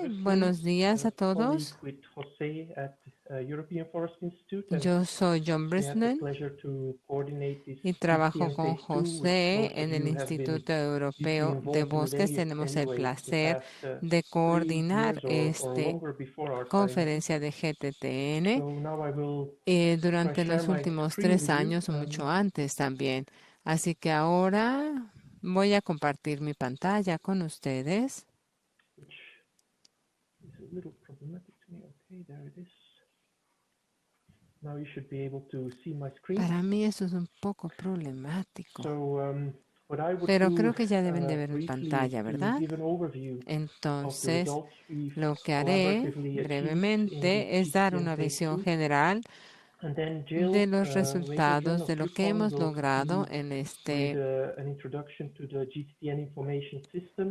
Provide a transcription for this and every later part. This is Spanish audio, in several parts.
Buenos días a todos. Yo soy John Brisnan y trabajo con José en el Instituto Europeo de Bosques. Tenemos el placer de coordinar esta conferencia de GTTN durante los últimos 3 años o mucho antes también. Así que ahora voy a compartir mi pantalla con ustedes. Para mí eso es un poco problemático, pero creo que ya deben de ver mi pantalla, ¿verdad? Entonces, lo que haré brevemente es dar una visión general de los resultados de lo que hemos logrado en este.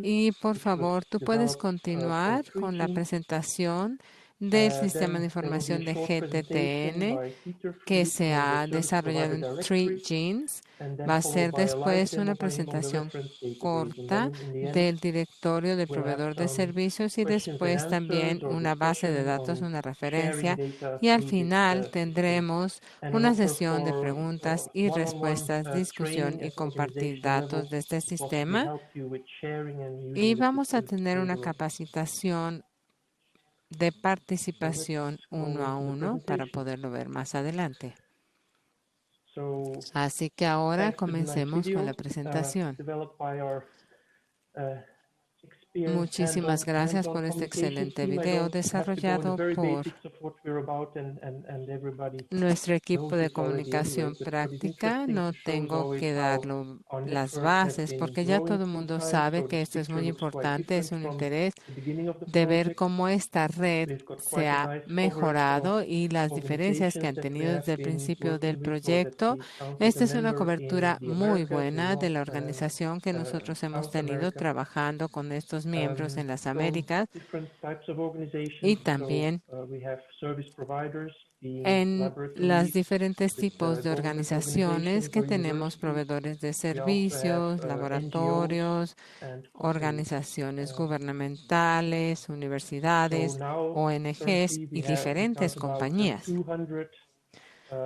Y por favor, tú puedes continuar con la presentación del sistema de información de GTTN que se ha desarrollado en 3Genes. Va a ser después una presentación corta del directorio del proveedor de servicios y después también una base de datos, una referencia, y al final tendremos una sesión de preguntas y respuestas, discusión y compartir datos de este sistema, y vamos a tener una capacitación de participación 1 a 1 para poderlo ver más adelante. Así que ahora comencemos con la presentación. Muchísimas gracias por este excelente video desarrollado por nuestro equipo de comunicación práctica. No tengo que dar las bases porque ya todo el mundo sabe que esto es muy importante. Es un interés de ver cómo esta red se ha mejorado y las diferencias que han tenido desde el principio del proyecto. Esta es una cobertura muy buena de la organización que nosotros hemos tenido trabajando con estos miembros en las Américas y también en los diferentes tipos de organizaciones que tenemos: proveedores de servicios, laboratorios, organizaciones gubernamentales, universidades, ONGs y diferentes compañías.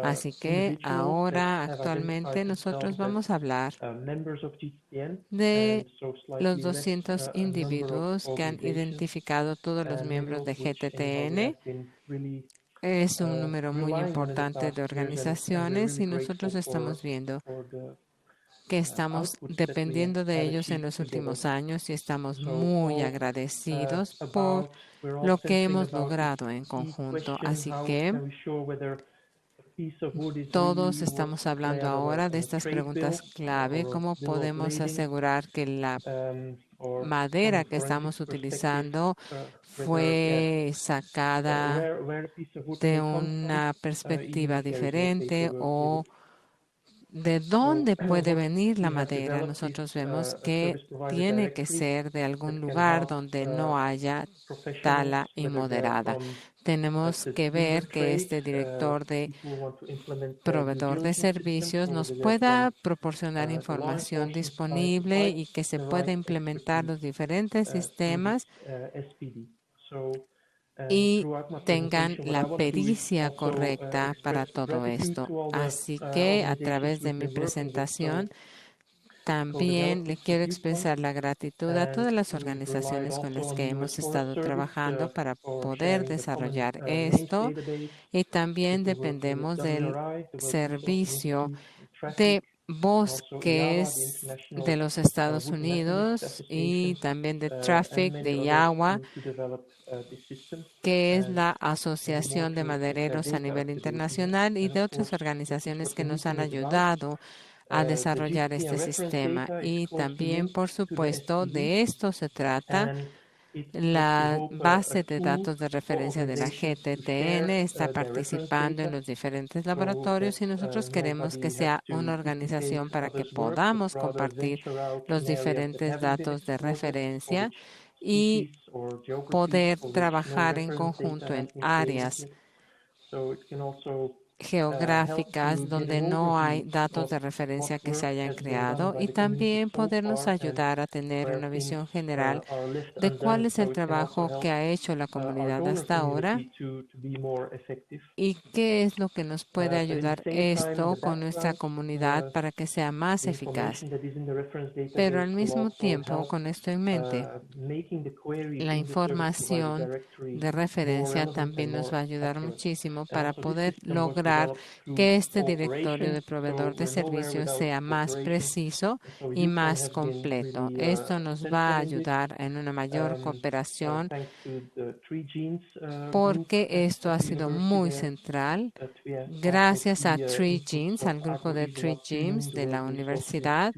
Así que ahora, actualmente, nosotros vamos a hablar de los 200 individuos que han identificado todos los miembros de GTTN. Es un número muy importante de organizaciones y nosotros estamos viendo que estamos dependiendo de ellos en los últimos años y estamos muy agradecidos por lo que hemos logrado en conjunto. Así que todos estamos hablando ahora de estas preguntas clave: ¿cómo podemos asegurar que la madera que estamos utilizando fue sacada de una perspectiva diferente, o de dónde puede venir la madera? Nosotros vemos que tiene que ser de algún lugar donde no haya tala inmoderada. Tenemos que ver que este director de proveedor de servicios nos pueda proporcionar información disponible y que se pueda implementar los diferentes sistemas y tengan la pericia correcta para todo esto. Así que a través de mi presentación también le quiero expresar la gratitud a todas las organizaciones con las que hemos estado trabajando para poder desarrollar esto, y también dependemos del servicio de bosques de los Estados Unidos y también de Traffic de IAWA, que es la Asociación de Madereros a nivel internacional, y de otras organizaciones que nos han ayudado a desarrollar este sistema. Y también, por supuesto, de esto se trata. La base de datos de referencia de la GTTN está participando en los diferentes laboratorios y nosotros queremos que sea una organización para que podamos compartir los diferentes datos de referencia y poder trabajar en conjunto en áreas geográficas donde no hay datos de referencia que se hayan creado y también podernos ayudar a tener una visión general de cuál es el trabajo que ha hecho la comunidad hasta ahora y qué es lo que nos puede ayudar esto con nuestra comunidad para que sea más eficaz. Pero al mismo tiempo, con esto en mente, la información de referencia también nos va a ayudar muchísimo para poder lograr que este directorio de proveedor de servicios sea más preciso y más completo. Esto nos va a ayudar en una mayor cooperación porque esto ha sido muy central. Gracias a Three Genes, al grupo de Three Genes de la universidad,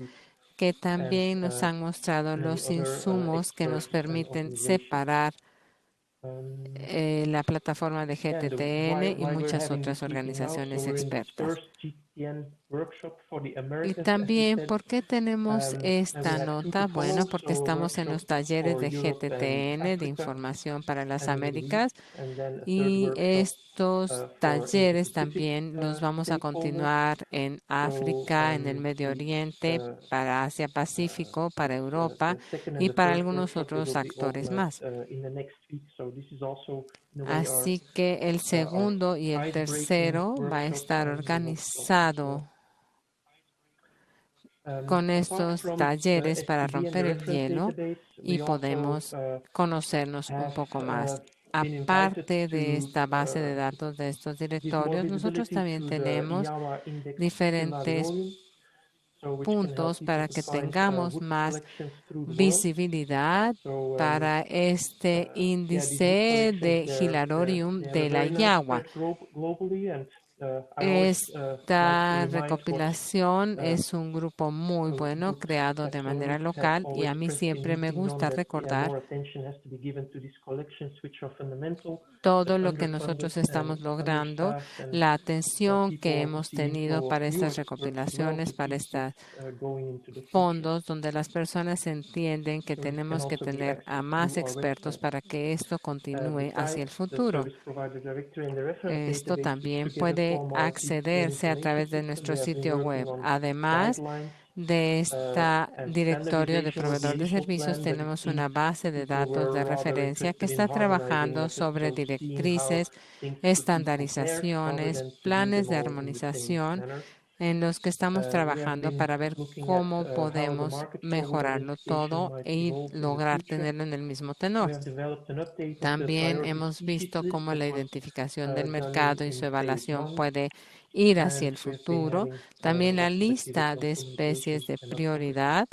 que también nos han mostrado los insumos que nos permiten separar la plataforma de GTTN y muchas otras organizaciones expertas. Y también, ¿por qué tenemos esta nota? Bueno, porque estamos en los talleres de GTTN, de Información para las Américas, y estos talleres también los vamos a continuar en África, en el Medio Oriente, para Asia Pacífico, para Europa y para algunos otros actores más. Así que el segundo y el tercero va a estar organizado con estos talleres para romper el hielo y podemos conocernos un poco más. Aparte de esta base de datos de estos directorios, nosotros también tenemos diferentes puntos para que tengamos más visibilidad para este índice de Hilarorium de la Yagua. Esta recopilación es un grupo muy bueno creado de manera local y a mí siempre me gusta recordar todo lo que nosotros estamos logrando, la atención que hemos tenido para estas recopilaciones, para estos fondos, donde las personas entienden que tenemos que tener a más expertos para que esto continúe hacia el futuro. Esto también puede accederse a través de nuestro sitio web. Además de este directorio de proveedor de servicios, tenemos una base de datos de referencia que está trabajando sobre directrices, estandarizaciones, planes de armonización en los que estamos trabajando para ver cómo podemos mejorarlo todo y lograr tenerlo en el mismo tenor. También hemos visto cómo la identificación del mercado y su evaluación puede ir hacia el futuro. También la lista de especies de prioridad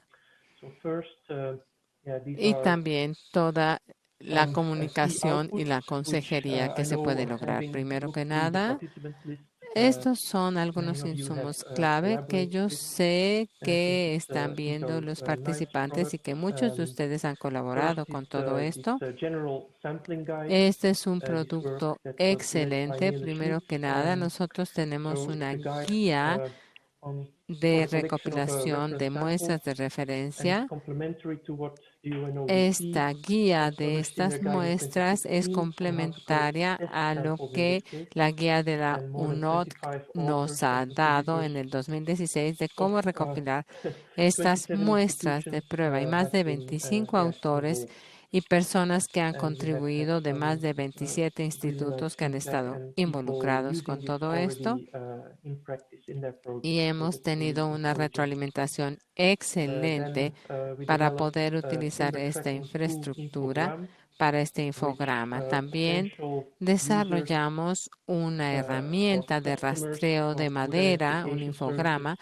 y también toda la comunicación y la consejería que se puede lograr. Primero que nada, estos son algunos insumos clave que yo sé que están viendo los participantes y que muchos de ustedes han colaborado con todo esto. Este es un producto excelente. Primero que nada, nosotros tenemos una guía de recopilación de muestras de referencia. Esta guía de estas muestras es complementaria a lo que la guía de la UNOD nos ha dado en el 2016 de cómo recopilar estas muestras de prueba. Hay más de 25 autores y personas que han contribuido de más de 27 institutos que han estado involucrados con todo esto y hemos tenido una retroalimentación excelente para poder utilizar esta infraestructura para este infograma. También desarrollamos una herramienta de rastreo de madera, un infograma,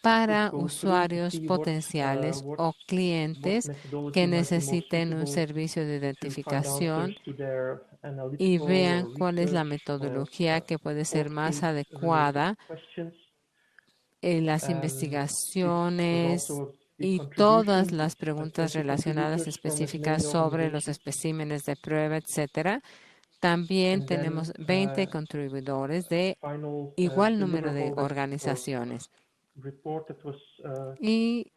para usuarios potenciales o clientes que necesiten un servicio de identificación y vean cuál es la metodología que puede ser más adecuada en las investigaciones y todas las preguntas relacionadas específicas sobre los especímenes de prueba, etcétera. También tenemos 20 contribuidores de igual número de organizaciones. Y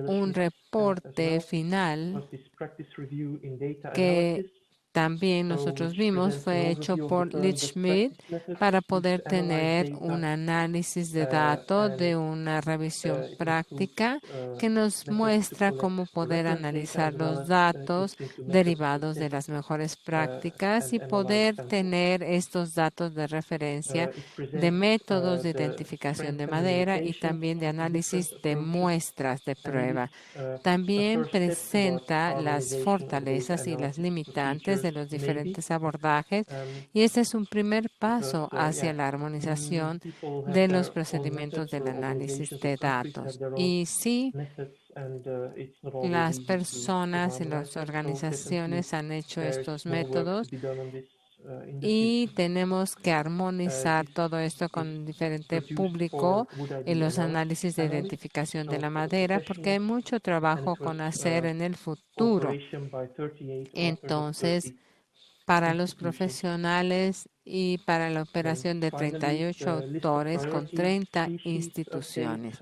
un reporte final que también nosotros vimos fue hecho por Litchfield para poder tener un análisis de datos de una revisión práctica que nos muestra cómo poder analizar los datos derivados de las mejores prácticas y poder tener estos datos de referencia de métodos de identificación de madera y también de análisis de muestras de prueba. También presenta las fortalezas y las limitantes de los diferentes abordajes y este es un primer paso hacia la armonización de los procedimientos del análisis de datos. Y sí, las personas y las organizaciones han hecho estos métodos y tenemos que armonizar todo esto con diferente público en los análisis de identificación de la madera, porque hay mucho trabajo con hacer en el futuro. Entonces, para los profesionales y para la operación de 38 autores con 30 instituciones.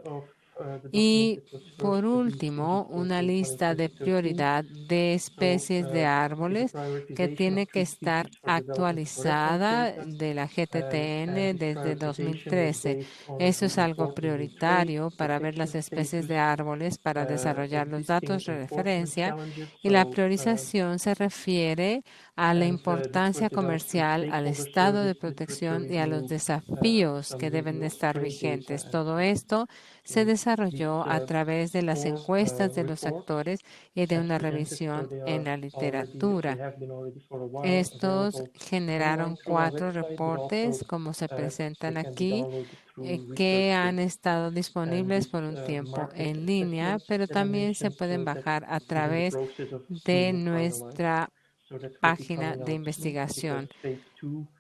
Y por último, una lista de prioridad de especies de árboles que tiene que estar actualizada de la GTTN desde 2013. Eso es algo prioritario para ver las especies de árboles para desarrollar los datos de referencia y la priorización se refiere a la importancia comercial, al estado de protección y a los desafíos que deben de estar vigentes. Todo esto se desarrolló a través de las encuestas de los actores y de una revisión en la literatura. Estos generaron 4 reportes, como se presentan aquí, que han estado disponibles por un tiempo en línea, pero también se pueden bajar a través de nuestra página de investigación.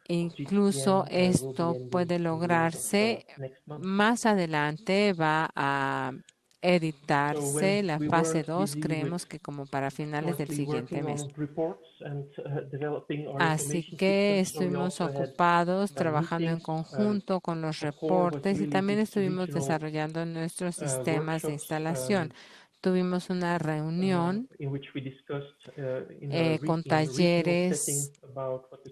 Incluso esto puede lograrse más adelante, va a editarse la fase 2, creemos que como para finales del siguiente mes. Así que estuvimos ocupados trabajando en conjunto con los reportes y también estuvimos desarrollando nuestros sistemas de instalación. Tuvimos una reunión con talleres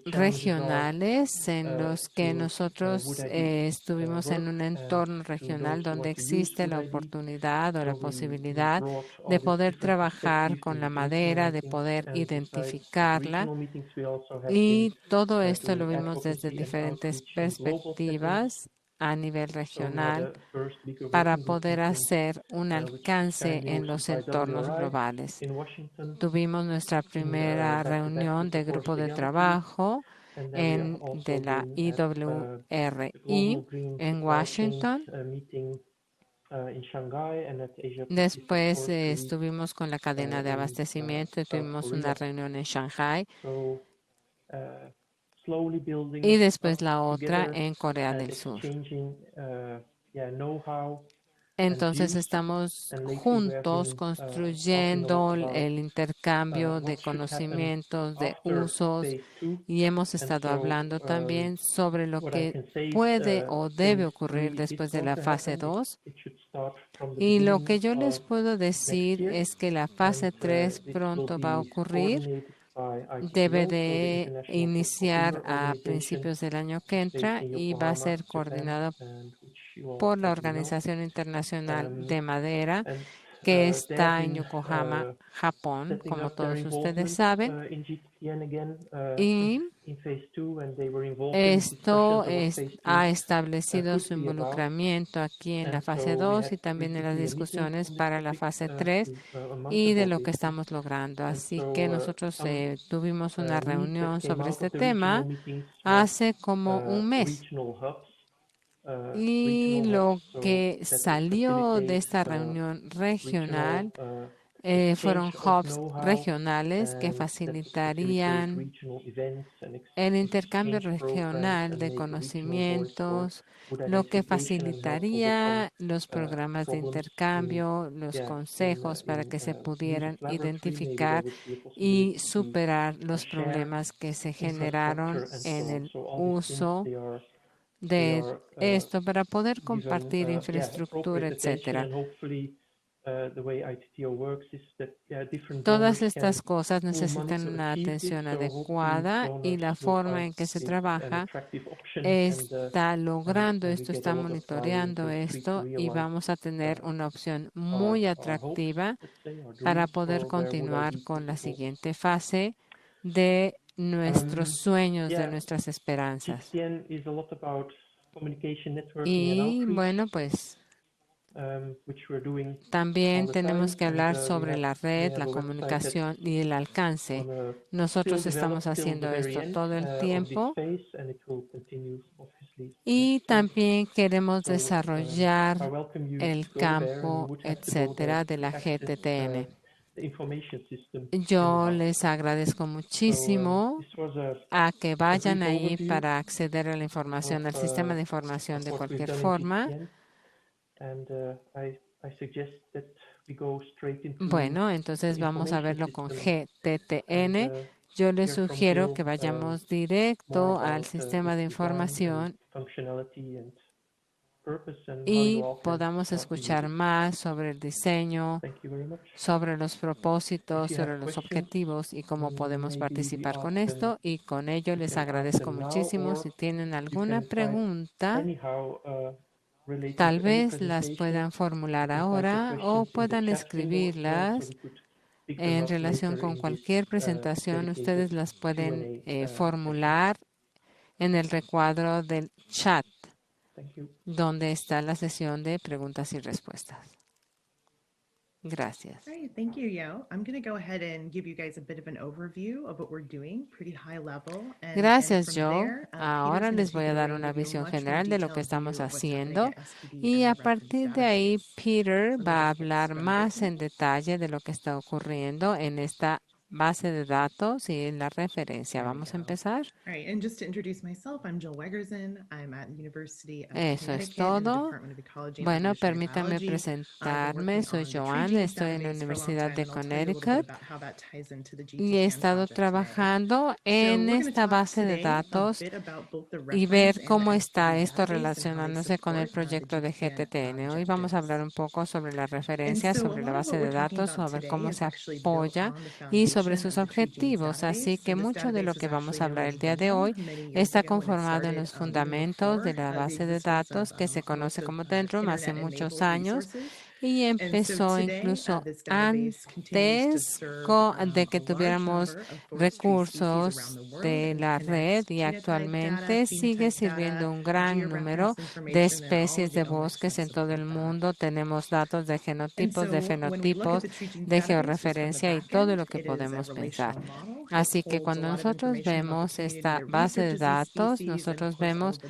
regionales en los que nosotros estuvimos en un entorno regional donde existe la oportunidad o la posibilidad de poder trabajar con la madera, de poder identificarla. Y todo esto lo vimos desde diferentes perspectivas a nivel regional para poder hacer un alcance en los entornos globales. Tuvimos nuestra primera reunión de grupo de trabajo de la IWRI en Washington. Después estuvimos con la cadena de abastecimiento y tuvimos una reunión en Shanghai. Y después la otra en Corea del Sur. Entonces estamos juntos construyendo el intercambio de conocimientos, de usos y hemos estado hablando también sobre lo que puede o debe ocurrir después de la fase 2. Y lo que yo les puedo decir es que la fase 3 pronto va a ocurrir. Debe de iniciar a principios del año que entra y va a ser coordinado por la Organización Internacional de Madera, que está en Yokohama, Japón, como todos ustedes saben. Y esto ha establecido su involucramiento aquí en la fase 2 y también en las discusiones para la fase 3 y de lo que estamos logrando. Así que nosotros tuvimos una reunión sobre este tema hace como un mes. Y lo que salió de esta reunión regional fueron hubs regionales que facilitarían el intercambio regional de conocimientos, lo que facilitaría los programas de intercambio, los consejos para que se pudieran identificar y superar los problemas que se generaron en el uso de esto para poder compartir infraestructura, etcétera. Todas estas cosas necesitan una atención adecuada y la forma en que se trabaja está logrando esto, está monitoreando esto y vamos a tener una opción muy atractiva para poder continuar con la siguiente fase de nuestros sueños, de nuestras esperanzas. Y bueno, pues también tenemos que hablar sobre la red, la comunicación y el alcance. Nosotros estamos haciendo esto todo el tiempo y también queremos desarrollar el campo, etcétera, de la GTTN. Yo les agradezco muchísimo a que vayan ahí para acceder a la información, al sistema de información de cualquier forma. Bueno, entonces vamos a verlo con GTTN. Yo les sugiero que vayamos directo al sistema de información y podamos escuchar más sobre el diseño, sobre los propósitos, sobre los objetivos y cómo podemos participar con esto. Y con ello les agradezco muchísimo. Si tienen alguna pregunta, tal vez las puedan formular ahora o puedan escribirlas en relación con cualquier presentación. Ustedes las pueden formular en el recuadro del chat, donde está la sesión de preguntas y respuestas. Gracias. Great, thank you, Yo. I'm going to go ahead and give you guys a bit of an overview of what we're doing, pretty high level. Gracias, Joe. Ahora les voy a dar una visión general de lo que estamos haciendo y a partir de ahí Peter va a hablar más en detalle de lo que está ocurriendo en esta base de datos y en la referencia. Vamos a empezar. Eso es todo. Bueno, permítanme presentarme. Soy Joanne, estoy en la Universidad de Connecticut y he estado trabajando en esta base de datos y ver cómo está esto relacionándose con el proyecto de GTTN. Hoy vamos a hablar un poco sobre la referencia, sobre la base de datos, sobre cómo se apoya y sobre sus objetivos. Así que mucho de lo que vamos a hablar el día de hoy está conformado en los fundamentos de la base de datos que se conoce como Dendrum hace muchos años y empezó incluso antes de que tuviéramos recursos de la red y actualmente sigue sirviendo un gran número de especies de bosques en todo el mundo. Tenemos datos de genotipos, de fenotipos, de georreferencia y todo lo que podemos pensar. Así que cuando nosotros vemos esta base de datos, nosotros vemos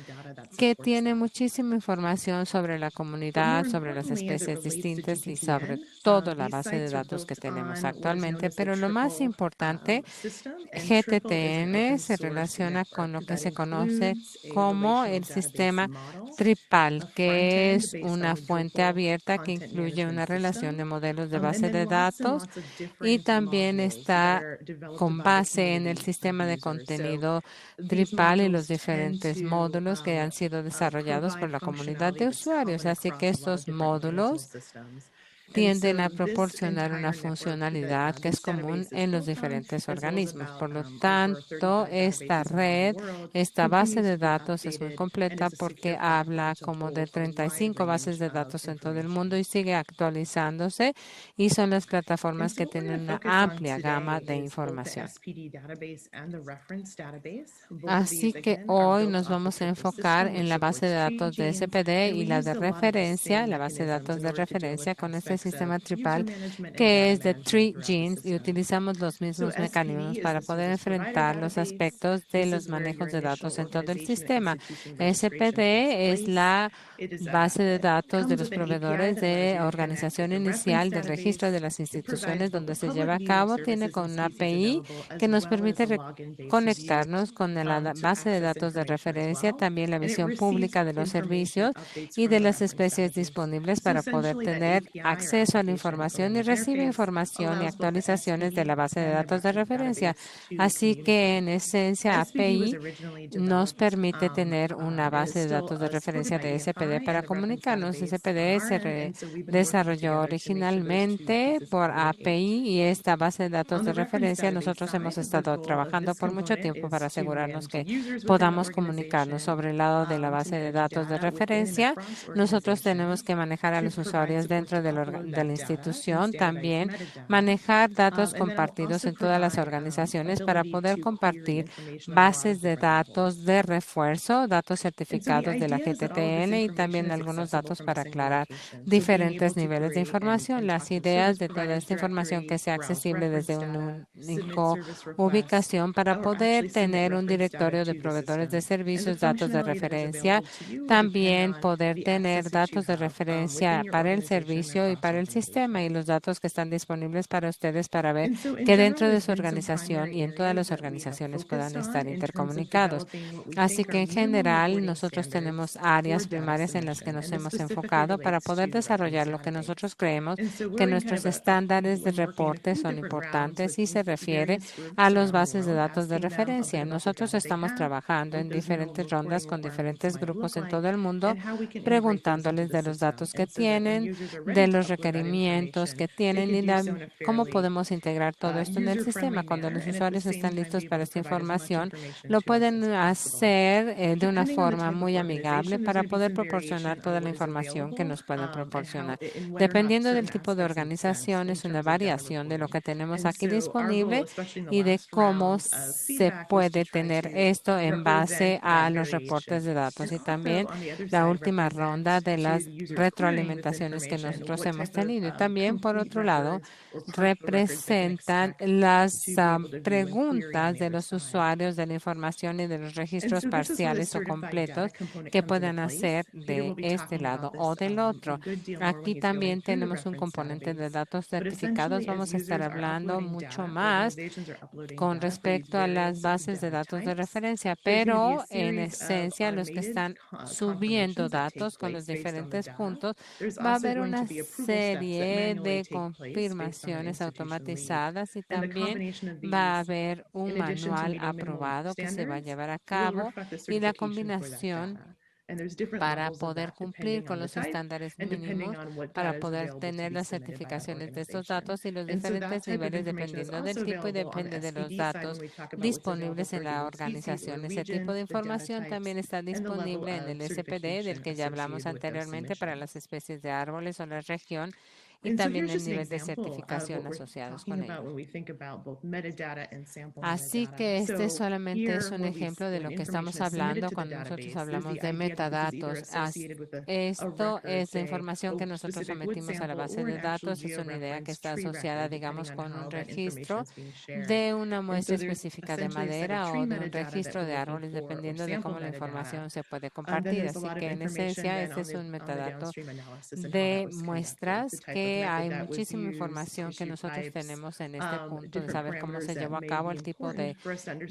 que tiene muchísima información sobre la comunidad, sobre las especies distintas y sobre toda la base de datos que tenemos actualmente. Pero lo más importante, GTTN se relaciona con lo que se conoce como el sistema Tripal, que es una fuente abierta que incluye una relación de modelos de base de datos y también está con base en el sistema de contenido Drupal y los diferentes módulos que han sido desarrollados por la comunidad de usuarios. Así que estos módulos tienden a proporcionar una funcionalidad que es común en los diferentes organismos. Por lo tanto, esta red, esta base de datos es muy completa porque habla como de 35 bases de datos en todo el mundo y sigue actualizándose y son las plataformas que tienen una amplia gama de información. Así que hoy nos vamos a enfocar en la base de datos de SPD y la de referencia, la base de datos de referencia con este sistema Tripal que es de Tree Genes y utilizamos los mismos mecanismos para poder enfrentar los aspectos de los manejos de datos en todo el sistema. SPD es la base de datos de los proveedores de organización inicial del registro de las instituciones donde se lleva a cabo. Tiene con una API que nos permite conectarnos con la base de datos de referencia, también la visión pública de los servicios y de las especies disponibles para poder tener acceso acceso a la información y recibe información y actualizaciones de la base de datos de referencia. Así que, en esencia, API nos permite tener una base de datos de referencia de SPD para comunicarnos. SPD se desarrolló originalmente por API y esta base de datos de referencia nosotros hemos estado trabajando por mucho tiempo para asegurarnos que podamos comunicarnos. Sobre el lado de la base de datos de referencia, nosotros tenemos que manejar a los usuarios dentro de la institución, también manejar datos compartidos en todas las organizaciones para poder compartir bases de datos de refuerzo, datos certificados de la GTTN y también algunos datos para aclarar diferentes niveles de información. Las ideas de toda esta información que sea accesible desde una única ubicación para poder tener un directorio de proveedores de servicios, datos de referencia, también poder tener datos de referencia para el servicio y para el sistema y los datos que están disponibles para ustedes para ver que dentro de su organización y en todas las organizaciones puedan estar intercomunicados. Así que en general nosotros tenemos áreas primarias en las que nos hemos enfocado para poder desarrollar lo que nosotros creemos que nuestros estándares de reporte son importantes y se refiere a las bases de datos de referencia. Nosotros estamos trabajando en diferentes rondas con diferentes grupos en todo el mundo, preguntándoles de los datos que tienen, de los requerimientos que tienen y cómo podemos integrar todo esto en el sistema. Cuando los usuarios están listos para esta información, lo pueden hacer de una forma muy amigable para poder proporcionar toda la información que nos pueden proporcionar. Dependiendo del tipo de organización, es una variación de lo que tenemos aquí disponible y de cómo se puede tener esto en base a los reportes de datos y también la última ronda de las retroalimentaciones que nosotros hemos tenido. Y también, por otro lado, representan las preguntas de los usuarios de la información y de los registros parciales o completos que puedan hacer de este lado o del otro. Aquí también tenemos un componente de datos certificados. Vamos a estar hablando mucho más con respecto a las bases de datos de referencia, pero en esencia los que están subiendo datos con los diferentes puntos, va a haber una serie de confirmaciones automatizadas y también va a haber un manual aprobado que se va a llevar a cabo y la combinación para poder cumplir con los estándares mínimos, para poder tener las certificaciones de estos datos y los diferentes niveles dependiendo del tipo y depende de los datos disponibles en la organización. Ese tipo de información también está disponible en el SPD, del que ya hablamos anteriormente para las especies de árboles o la región, y también el nivel de certificación asociados con ello. Así que este solamente es un ejemplo de lo que estamos hablando cuando nosotros hablamos de metadatos. Esto es la información que nosotros sometimos a la base de datos. Es una idea que está asociada, digamos, con un registro de una muestra específica de madera o de un registro de árboles, dependiendo de cómo la información se puede compartir. Así que, en esencia, este es un metadato de muestras que hay muchísima información que nosotros tenemos en este punto de saber cómo se llevó a cabo el tipo de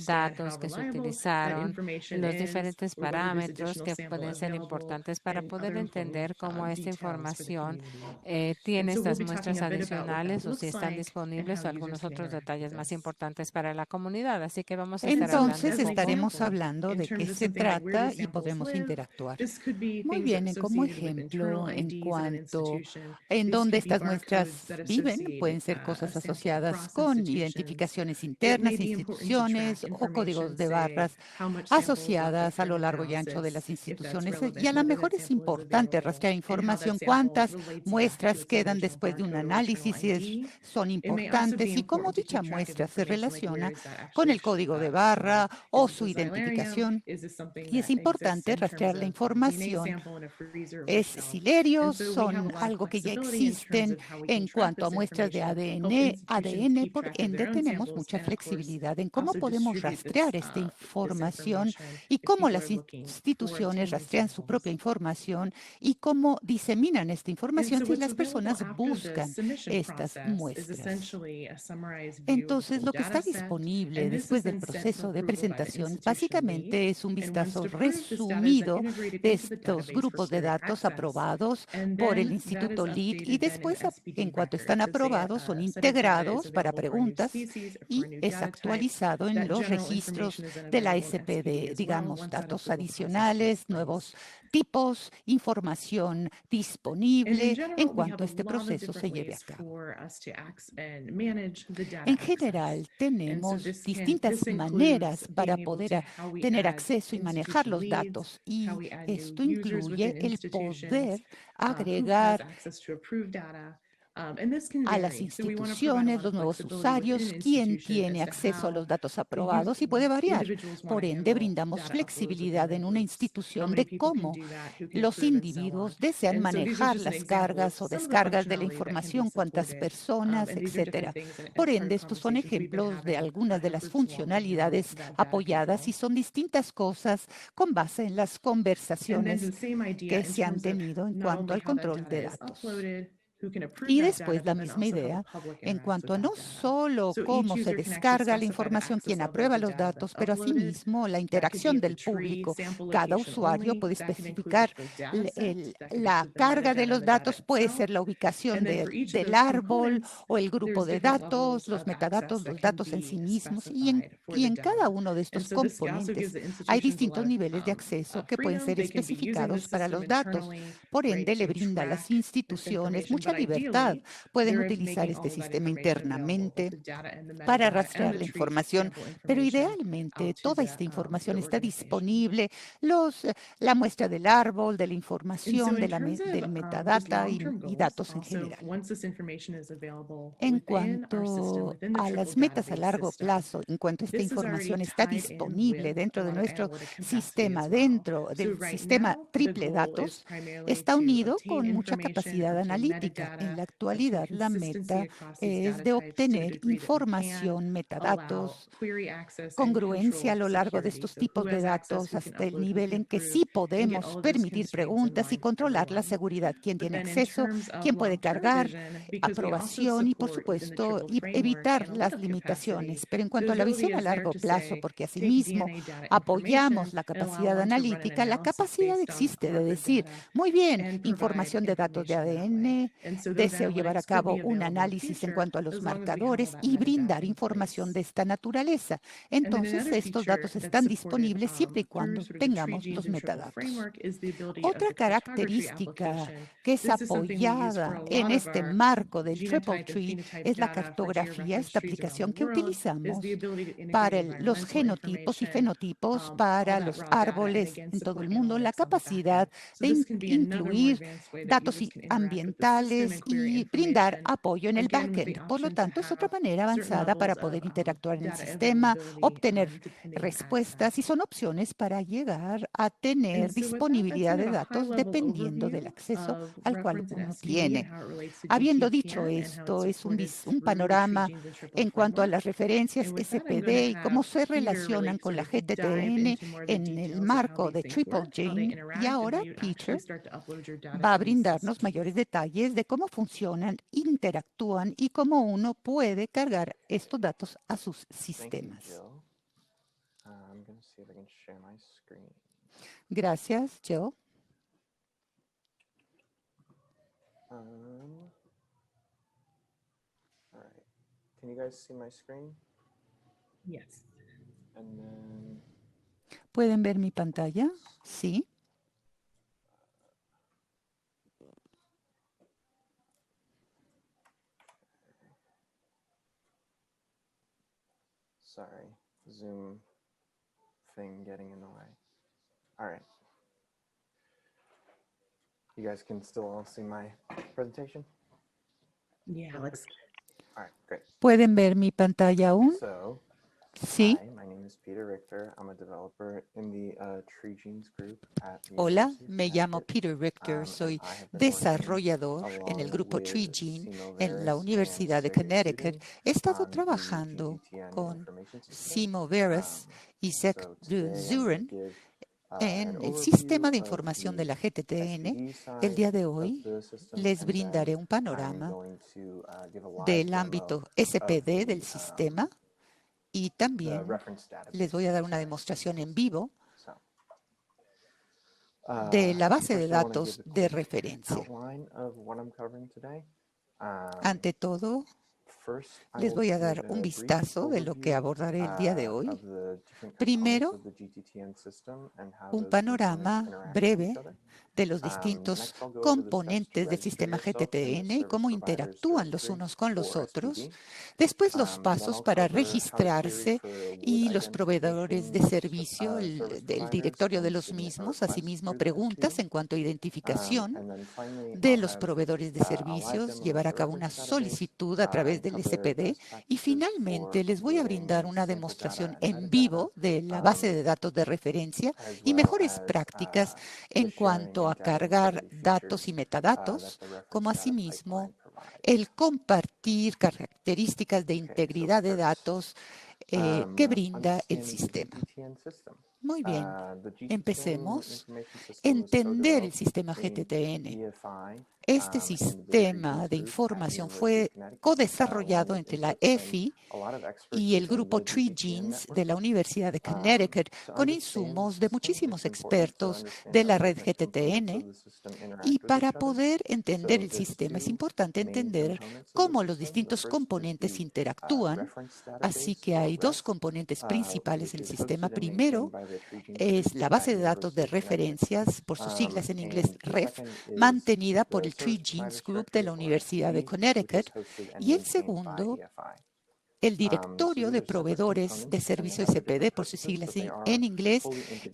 datos que se utilizaron, los diferentes parámetros que pueden ser importantes para poder entender cómo esta información tiene estas muestras adicionales o si están disponibles o algunos otros detalles más importantes para la comunidad. Así que vamos a estar hablando Entonces estaremos hablando de qué se trata y podemos interactuar. Muy bien, como ejemplo, en cuanto en dónde estas muestras viven, pueden ser cosas asociadas con identificaciones internas, instituciones o códigos de barras asociadas a lo largo y ancho de las instituciones. Y a lo mejor es importante rastrear información, cuántas muestras quedan después de un análisis, si son importantes y cómo dicha muestra se relaciona con el código de barra o su identificación. Y es importante rastrear la información. Es silerios, son algo que ya existen en cuanto a muestras de ADN, por ende tenemos mucha flexibilidad en cómo podemos rastrear esta información y cómo las instituciones rastrean su propia información y cómo diseminan esta información si las personas buscan estas muestras. Entonces, lo que está disponible después del proceso de presentación básicamente es un vistazo resumido de estos grupos de datos aprobados por el Instituto LEED y después después, en cuanto están aprobados, son integrados para preguntas y es actualizado en los registros de la SPD, digamos, datos adicionales, nuevos tipos, información disponible en cuanto este proceso se lleve a cabo. En general, tenemos distintas maneras para poder tener acceso y manejar los datos, y esto incluye el poder agregar a las instituciones, los nuevos usuarios, quién tiene acceso a los datos aprobados y puede variar. Por ende, brindamos flexibilidad en una institución de cómo los individuos desean manejar las cargas o descargas de la información, cuántas personas, etcétera. Por ende, estos son ejemplos de algunas de las funcionalidades apoyadas y son distintas cosas con base en las conversaciones que se han tenido en cuanto al control de datos. Y después la misma idea en cuanto a no solo cómo se descarga la información, quién aprueba los datos, pero asimismo la interacción del público. Cada usuario puede especificar la carga de los datos, puede ser la ubicación del árbol o el grupo de datos, los metadatos, los datos en sí mismos. Y en cada uno de estos componentes hay distintos niveles de acceso que pueden ser especificados para los datos. Por ende, le brinda a las instituciones mucha libertad. Pueden utilizar este sistema internamente para rastrear la información, pero idealmente toda esta información está disponible, la muestra del árbol, de la información, del metadata y datos en general. En cuanto a las metas a largo plazo, en cuanto esta información está disponible dentro de nuestro sistema, dentro del sistema triple datos, está unido con mucha capacidad analítica. En la actualidad, la meta es de obtener información, metadatos, congruencia a lo largo de estos tipos de datos hasta el nivel en que sí podemos permitir preguntas y controlar la seguridad, quién tiene acceso, quién puede cargar, aprobación y, por supuesto, evitar las limitaciones. Pero en cuanto a la visión a largo plazo, porque asimismo apoyamos la capacidad analítica, la capacidad existe de decir, muy bien, información de datos de ADN, deseo llevar a cabo un análisis en cuanto a los marcadores y brindar información de esta naturaleza. Entonces, estos datos están disponibles siempre y cuando tengamos los metadatos. Otra característica que es apoyada en este marco del Triple Tree es la cartografía, esta aplicación que utilizamos para los genotipos y fenotipos para los árboles en todo el mundo, la capacidad de incluir datos ambientales y brindar apoyo en el backend. Por lo tanto, es otra manera avanzada para poder interactuar en el sistema, obtener respuestas y son opciones para llegar a tener disponibilidad de datos dependiendo del acceso al cual uno tiene. Habiendo dicho esto, es un panorama en cuanto a las referencias SPD y cómo se relacionan con la GTTN en el marco de Triple Gene. Y ahora Peter va a brindarnos mayores detalles de cómo funcionan, interactúan y cómo uno puede cargar estos datos a sus sistemas. Gracias, Jill. All right. Can you guys see my screen? Yes. And then... ¿Pueden ver mi pantalla? Sí. Sorry, Zoom thing getting in the way. All right. You guys can still all see my presentation? Yeah, let's... All right, great. ¿Pueden ver mi pantalla aún? Sí. Hi, my name is Peter Richter. I'm a developer in the Tree Genes group at the Hola, University of me llamo Connecticut. Peter Richter. Soy I have been desarrollador working en el grupo along Tree with Gene Simo en la Veras Universidad de and Sergey Connecticut. Sudin, He estado in the trabajando PGTN con Information System. Simo Veras y Sergey So today I'm going to Sudin give en an el overview sistema de of información the de la GTTN. SPD El side día de of hoy the system, les and then brindaré un I'm panorama going to give a live del demo ámbito of SPD the, del sistema y the también reference database. les voy a dar una demostración en vivo So, de la base de first I want to datos give a de quick referencia. outline of what I'm covering today. Ante todo, les voy a dar un vistazo de lo que abordaré el día de hoy. Primero, un panorama breve de los distintos componentes del sistema GTTN y cómo interactúan los unos con los otros. Después, los pasos para registrarse y los proveedores de servicio, el directorio de los mismos. Asimismo, preguntas en cuanto a identificación de los proveedores de servicios, llevar a cabo una solicitud a través del SPD. Y finalmente, les voy a brindar una demostración en vivo de la base de datos de referencia y mejores prácticas en cuanto a cargar datos y metadatos, como asimismo el compartir características de integridad de datos que brinda el sistema. Muy bien, empecemos. Entender el sistema GTTN. Este sistema de información fue co-desarrollado entre la EFI y el grupo TreeGenes de la Universidad de Connecticut, con insumos de muchísimos expertos de la red GTTN. Y para poder entender el sistema es importante entender cómo los distintos componentes interactúan. Así que hay dos componentes principales en el sistema. Primero es la base de datos de referencias, por sus siglas en inglés REF, mantenida por el TreeGenes Group de la Universidad de Connecticut. Y el segundo, el directorio de proveedores de servicio SPD, por sus siglas en inglés,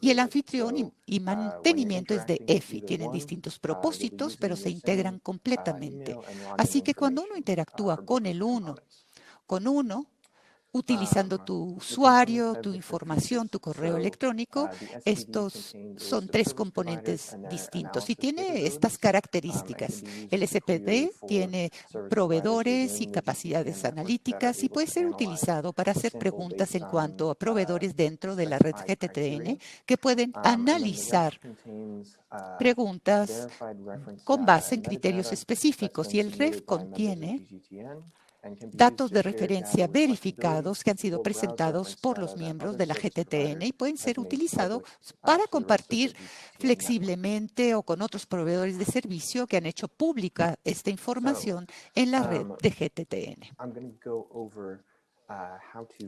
y el anfitrión y mantenimiento es de EFI. Tienen distintos propósitos, pero se integran completamente. Así que cuando uno interactúa con uno, utilizando tu usuario, tu información, tu correo electrónico, estos son tres componentes distintos y tiene estas características. El SPD tiene proveedores y capacidades analíticas y puede ser utilizado para hacer preguntas en cuanto a proveedores dentro de la red GTTN que pueden analizar preguntas con base en criterios específicos, y el REF contiene datos de referencia verificados que han sido presentados por los miembros de la GTTN y pueden ser utilizados para compartir flexiblemente o con otros proveedores de servicio que han hecho pública esta información en la red de GTTN.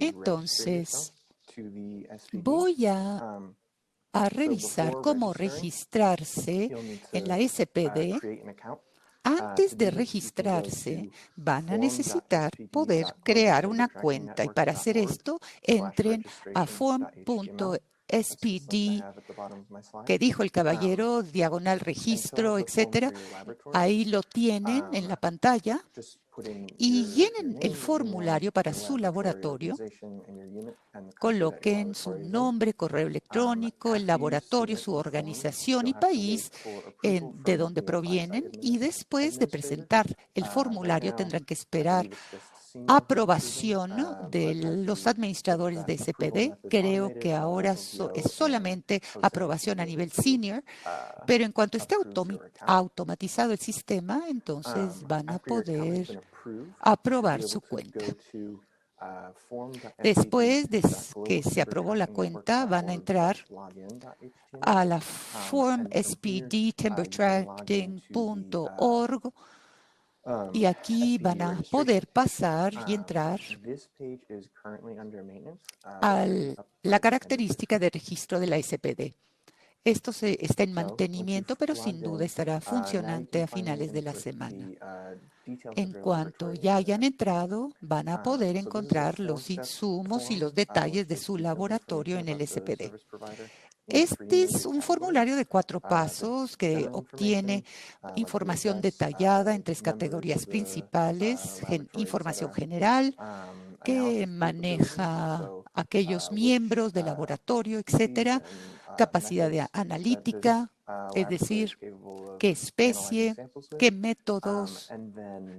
Entonces, voy a revisar cómo registrarse en la SPD. Antes de registrarse, van a necesitar poder crear una cuenta, y para hacer esto, entren a form.spd, que dijo el caballero, diagonal registro, etcétera. Ahí lo tienen en la pantalla y llenen el formulario para su laboratorio. Coloquen su nombre, correo electrónico, el laboratorio, su organización y país de donde provienen, y después de presentar el formulario tendrán que esperar aprobación de los administradores de SPD. Creo que ahora es solamente aprobación a nivel senior, pero en cuanto esté automatizado el sistema, entonces van a poder aprobar su cuenta. Después de que se aprobó la cuenta, van a entrar a la formspd.timbertracking.org y aquí van a poder pasar y entrar a la característica de registro de la SPD. Esto está en mantenimiento, pero sin duda estará funcionante a finales de la semana. En cuanto ya hayan entrado, van a poder encontrar los insumos y los detalles de su laboratorio en el SPD. Este es un formulario de 4 pasos que obtiene información detallada en 3 categorías principales: información general, que maneja aquellos miembros del laboratorio, etcétera; capacidad analítica, es decir, qué especie, qué métodos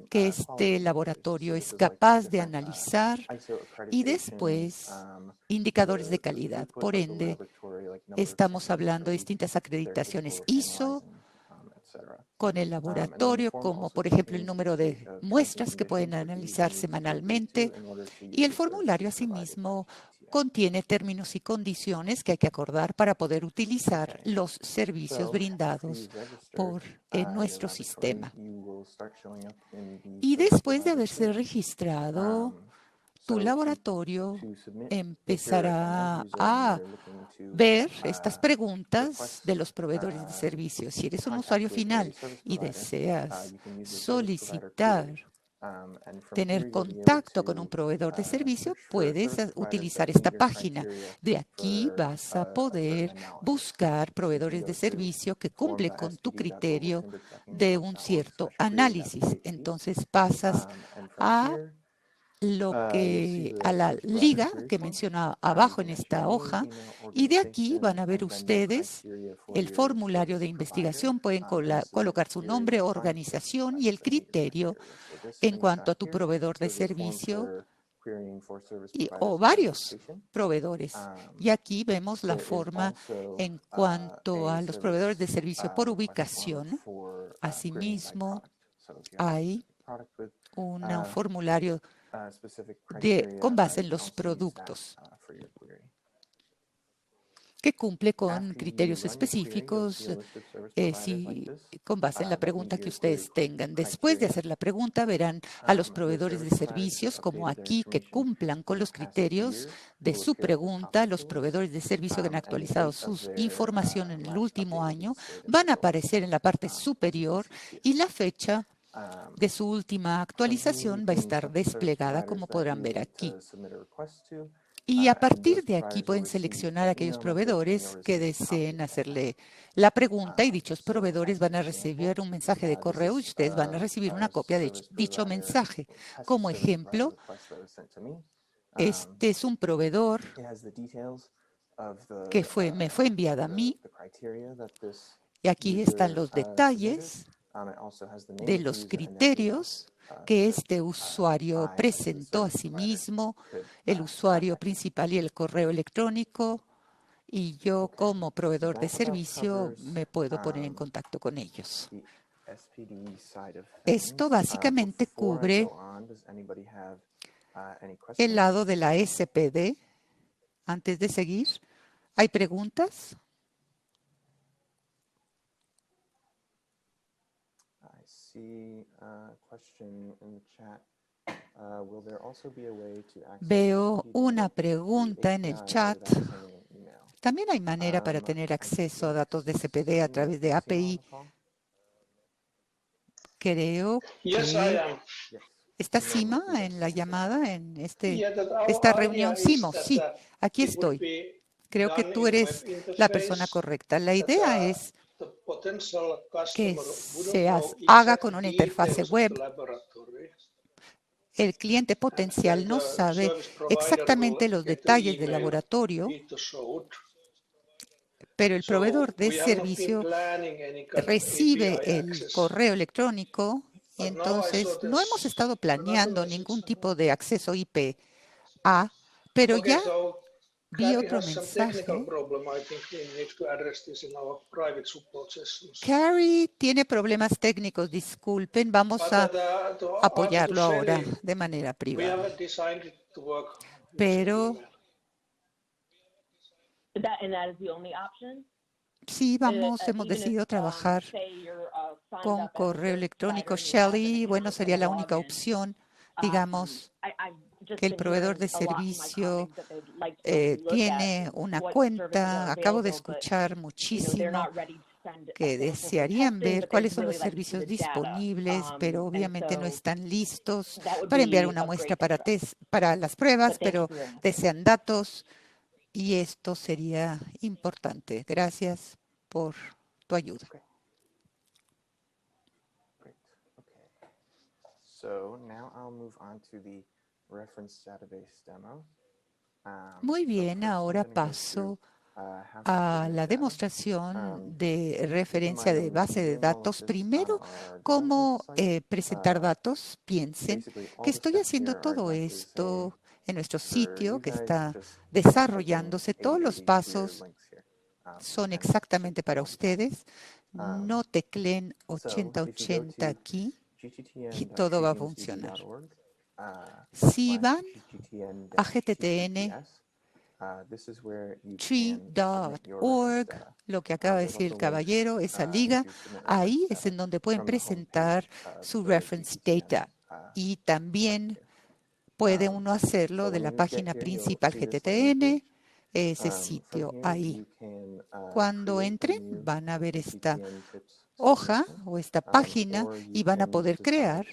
que este laboratorio es capaz de analizar; y después indicadores de calidad. Por ende, estamos hablando de distintas acreditaciones ISO con el laboratorio, como por ejemplo el número de muestras que pueden analizar semanalmente, y el formulario asimismo contiene términos y condiciones que hay que acordar para poder utilizar los servicios brindados por nuestro sistema. Y después de haberse registrado, tu laboratorio empezará a ver estas preguntas de los proveedores de servicios. Si eres un usuario final y deseas solicitar tener contacto con un proveedor de servicio, puedes utilizar esta página. De aquí vas a poder buscar proveedores de servicio que cumplen con tu criterio de un cierto análisis. Entonces pasas a la liga que menciona abajo en esta hoja, y de aquí van a ver ustedes el formulario de investigación. Pueden colocar su nombre, organización y el criterio en cuanto a tu proveedor de servicio o varios proveedores. Y aquí vemos la forma en cuanto a los proveedores de servicio por ubicación. Asimismo, hay un formulario con base en los productos que cumple con criterios específicos con base en la pregunta que ustedes tengan. Después de hacer la pregunta, verán a los proveedores de servicios, como aquí, que cumplan con los criterios de su pregunta. Los proveedores de servicio que han actualizado su información en el último año van a aparecer en la parte superior, y la fecha de su última actualización va a estar desplegada, como podrán ver aquí. Y a partir de aquí pueden seleccionar aquellos proveedores que deseen hacerle la pregunta, y dichos proveedores van a recibir un mensaje de correo y ustedes van a recibir una copia de dicho mensaje. Como ejemplo, este es un proveedor que me fue enviado a mí, y aquí están los detalles de los criterios que este usuario presentó a sí mismo, el usuario principal y el correo electrónico, y yo como proveedor de servicio me puedo poner en contacto con ellos. Esto básicamente cubre el lado de la SPD. Antes de seguir, ¿hay preguntas? Veo una pregunta en el chat. ¿También hay manera para tener acceso a datos de SPD a través de API? Creo que está Sima en la llamada, en esta reunión. Simo, sí, aquí estoy. Creo que tú eres la persona correcta. La idea es que se haga con una interfase web. El cliente potencial no sabe exactamente los detalles del laboratorio, pero el proveedor de servicio recibe el correo electrónico, y entonces no hemos estado planeando ningún tipo de acceso IP-A, pero ya vi otro mensaje. Carrie tiene problemas técnicos, disculpen, vamos a apoyarlo ahora de manera privada. Pero sí, hemos decidido trabajar con correo electrónico. Shelley, bueno, sería la única opción. Digamos que el proveedor de servicio tiene una cuenta. Acabo de escuchar muchísimo que desearían ver cuáles son los servicios disponibles, pero obviamente no están listos para enviar una muestra para las pruebas, pero desean datos, y esto sería importante. Gracias por tu ayuda. Muy bien, ahora paso a la demostración de referencia de base de datos. Primero, cómo presentar datos. Piensen que estoy haciendo todo esto en nuestro sitio que está desarrollándose. Todos los pasos son exactamente para ustedes. No tecleen 8080 aquí y todo va a funcionar. Si van a GTTN tree.org, lo que acaba de decir el caballero, esa liga, ahí es en donde pueden presentar su reference data. Y también puede uno hacerlo de la página principal GTTN, ese sitio ahí. Cuando entren, van a ver esta hoja o esta página y van a poder crear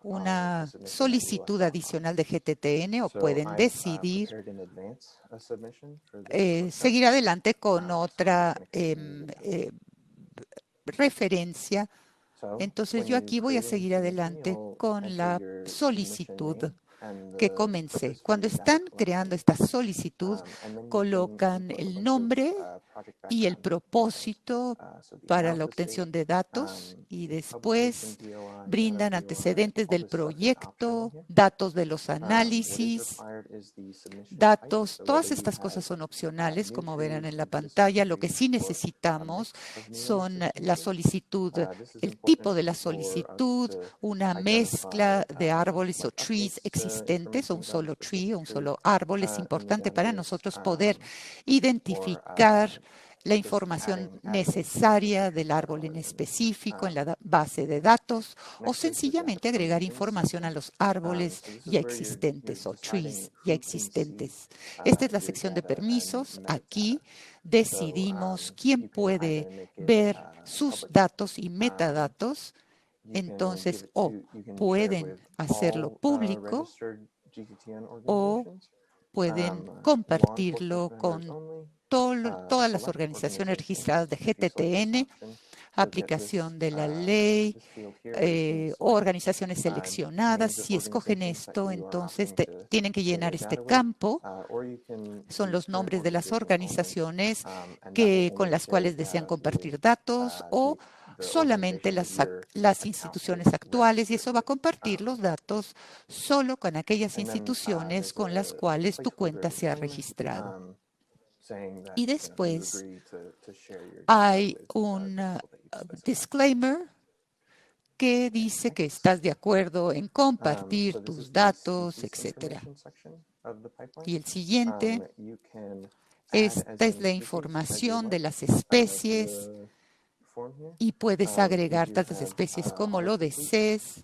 una solicitud adicional de GTTN o pueden decidir seguir adelante con otra referencia. Entonces yo aquí voy a seguir adelante con la solicitud que comencé. Cuando están creando esta solicitud, colocan el nombre y el propósito para la obtención de datos y después brindan antecedentes del proyecto, datos de los análisis, datos. Todas estas cosas son opcionales, como verán en la pantalla. Lo que sí necesitamos son la solicitud, el tipo de la solicitud, una mezcla de árboles o trees existentes, o un solo tree, o un solo árbol. Es importante para nosotros poder identificar la información necesaria del árbol en específico en la base de datos o sencillamente agregar información a los árboles ya existentes o trees ya existentes. Esta es la sección de permisos. Aquí decidimos quién puede ver sus datos y metadatos. Entonces, o pueden hacerlo público o pueden compartirlo con todas las organizaciones registradas de GTTN, aplicación de la ley, o organizaciones seleccionadas. Si escogen esto, entonces tienen que llenar este campo. Son los nombres de las organizaciones con las cuales desean compartir datos o solamente las instituciones actuales, y eso va a compartir los datos solo con aquellas instituciones con las cuales tu cuenta se ha registrado. Y después hay un disclaimer que dice que estás de acuerdo en compartir tus datos, etc. Y el siguiente, esta es la información de las especies y puedes agregar tantas especies como lo desees.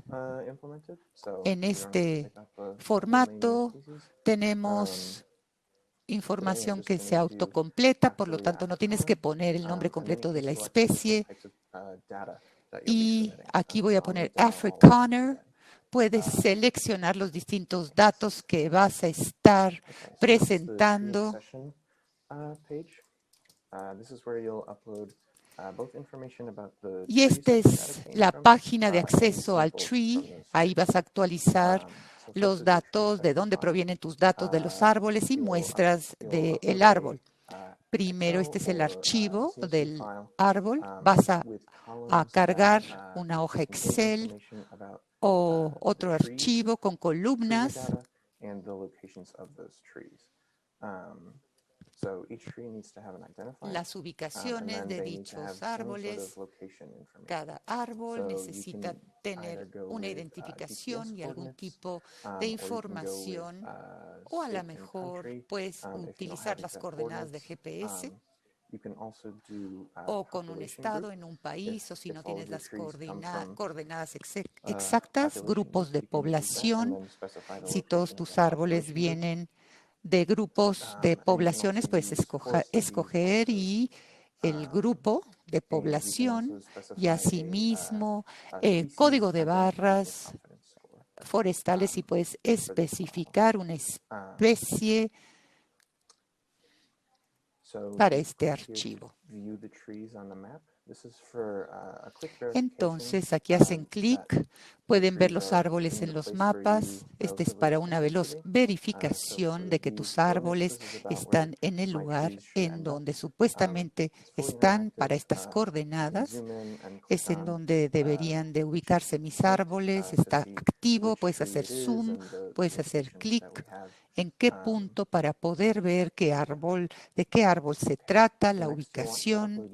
En este formato tenemos información que se autocompleta, por lo tanto no tienes que poner el nombre completo de la especie. Y aquí voy a poner Afrikaner. Puedes seleccionar los distintos datos que vas a estar presentando. Y esta es la página de acceso al tree. Ahí vas a actualizar los datos, de dónde provienen tus datos de los árboles y muestras del árbol. Primero, este es el archivo del árbol. Vas a cargar una hoja Excel o otro archivo con columnas. Las ubicaciones de dichos árboles. Cada árbol necesita tener una identificación y algún tipo de información, o a lo mejor puedes utilizar las coordenadas de GPS o con un estado en un país, o si no tienes las coordenadas exactas, grupos de población. Si todos tus árboles vienen de grupos de poblaciones, puedes escoger y el grupo de población y asimismo código de barras forestales, y puedes especificar una especie para este archivo. Entonces, aquí hacen clic, pueden ver los árboles en los mapas. Este es para una veloz verificación de que tus árboles están en el lugar en donde supuestamente están para estas coordenadas. Es en donde deberían de ubicarse mis árboles. Está activo, puedes hacer zoom, puedes hacer clic en qué punto para poder ver de qué árbol se trata, la ubicación.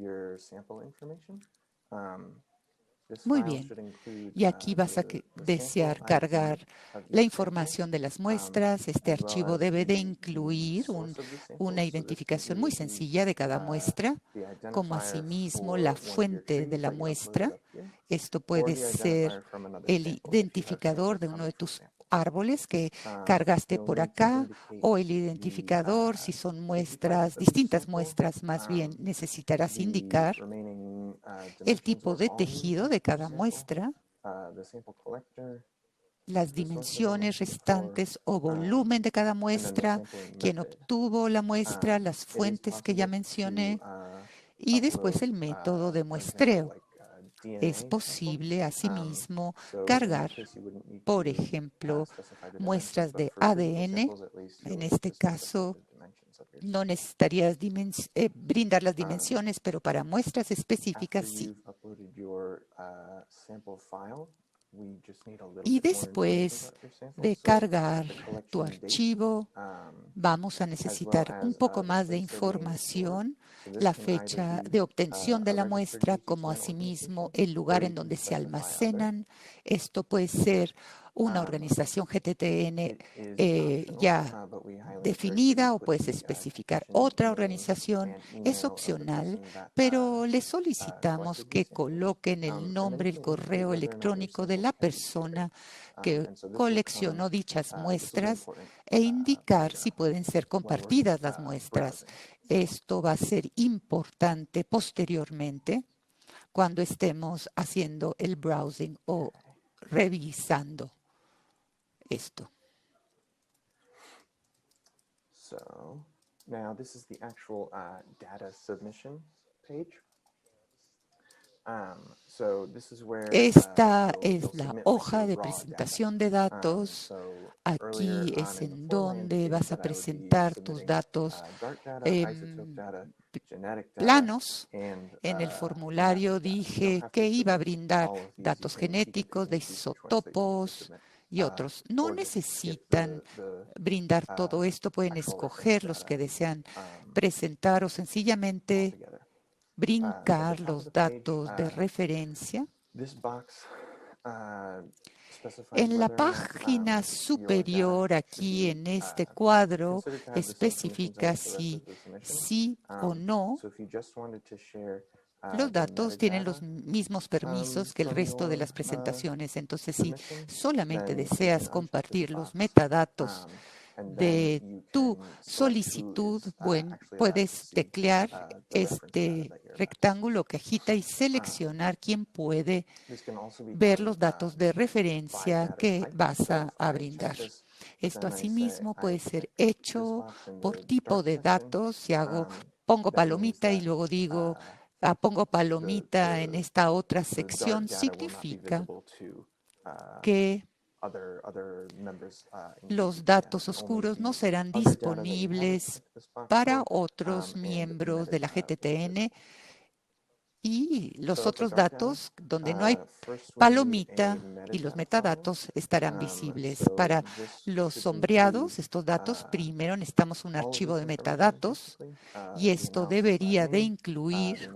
Muy bien. Y aquí vas a desear cargar la información de las muestras. Este archivo debe de incluir una identificación muy sencilla de cada muestra, como asimismo la fuente de la muestra. Esto puede ser el identificador de uno de tus árboles que cargaste por acá, o el identificador, si son muestras, distintas muestras más bien, necesitarás indicar el tipo de tejido de cada muestra, las dimensiones restantes o volumen de cada muestra, quién obtuvo la muestra, las fuentes que ya mencioné, y después el método de muestreo. Es posible, asimismo, cargar, por ejemplo, muestras de ADN. En este caso, no necesitarías brindar las dimensiones, pero para muestras específicas sí. Y después de cargar tu archivo, vamos a necesitar un poco más de información, la fecha de obtención de la muestra, como asimismo el lugar en donde se almacenan. Esto puede ser una organización GTTN ya definida o puedes especificar otra organización. Es opcional, pero les solicitamos que coloquen el nombre, el correo electrónico de la persona que coleccionó dichas muestras e indicar si pueden ser compartidas las muestras. Esto va a ser importante posteriormente cuando estemos haciendo el browsing o revisando esto. So now this is the actual data submission page. Esta es la hoja de presentación de datos. Aquí es en donde vas a presentar tus datos planos. En el formulario dije que iba a brindar datos genéticos de isótopos y otros. No necesitan brindar todo esto, pueden escoger los que desean presentar o sencillamente brincar los datos de referencia. En la página superior, aquí en este cuadro, especifica si sí o no. Los datos tienen los mismos permisos que el resto de las presentaciones. Entonces, si solamente deseas compartir los metadatos de tu solicitud, bueno, puedes teclear este rectángulo que agita y seleccionar quién puede ver los datos de referencia que vas a brindar. Esto asimismo puede ser hecho por tipo de datos. Si pongo palomita y luego digo pongo palomita en esta otra sección, significa que los datos oscuros no serán disponibles para otros miembros de la GTTN, y los otros datos donde no hay palomita y los metadatos estarán visibles. Para los sombreados, estos datos, primero necesitamos un archivo de metadatos y esto debería de incluir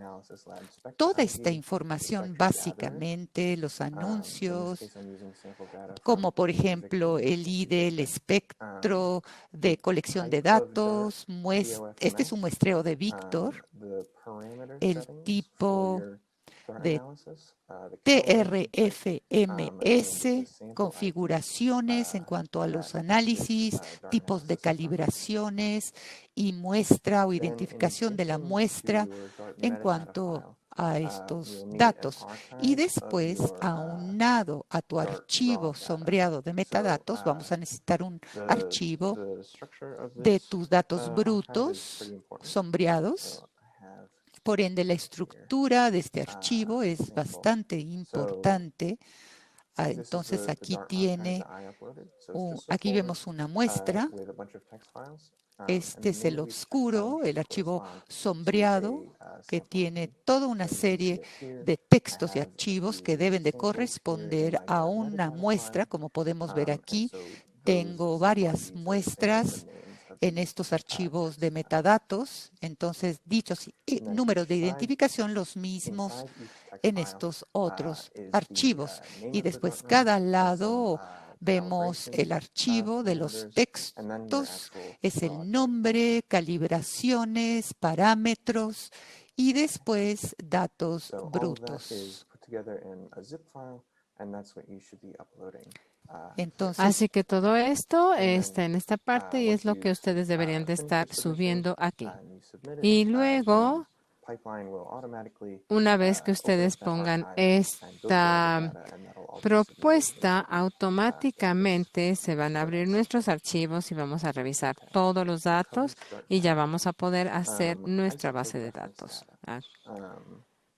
toda esta información, básicamente los anuncios, como por ejemplo el ID, el espectro de colección de datos. Este es un muestreo de Víctor, el tipo de TRFMS, configuraciones en cuanto a los análisis, tipos de calibraciones y muestra o identificación de la muestra en cuanto a estos datos. Y después, aunado a tu archivo sombreado de metadatos, vamos a necesitar un archivo de tus datos brutos sombreados. Por ende, la estructura de este archivo es bastante importante. Entonces, aquí aquí vemos una muestra. Este es el oscuro, el archivo sombreado, que tiene toda una serie de textos y archivos que deben de corresponder a una muestra. Como podemos ver aquí, tengo varias muestras en estos archivos de metadatos. Entonces, dichos números de identificación, los mismos en estos otros archivos. Y después cada lado vemos el archivo de los textos, es el nombre, calibraciones, parámetros y después datos brutos. Entonces, así que todo esto está en esta parte y es lo que ustedes deberían de estar subiendo aquí. Y luego, una vez que ustedes pongan esta propuesta, automáticamente se van a abrir nuestros archivos y vamos a revisar todos los datos y ya vamos a poder hacer nuestra base de datos.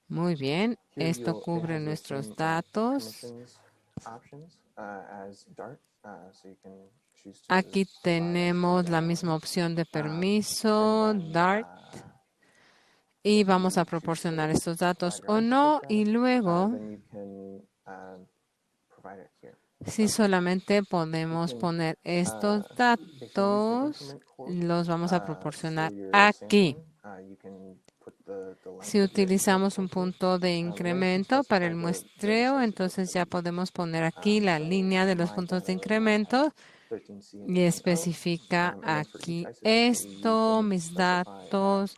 Muy bien, esto cubre nuestros datos. Aquí tenemos la misma opción de permiso, Dart, y vamos a proporcionar estos datos o no, y luego, si solamente podemos poner estos datos, los vamos a proporcionar aquí. Si utilizamos un punto de incremento para el muestreo, entonces ya podemos poner aquí la línea de los puntos de incremento y especifica aquí esto, mis datos.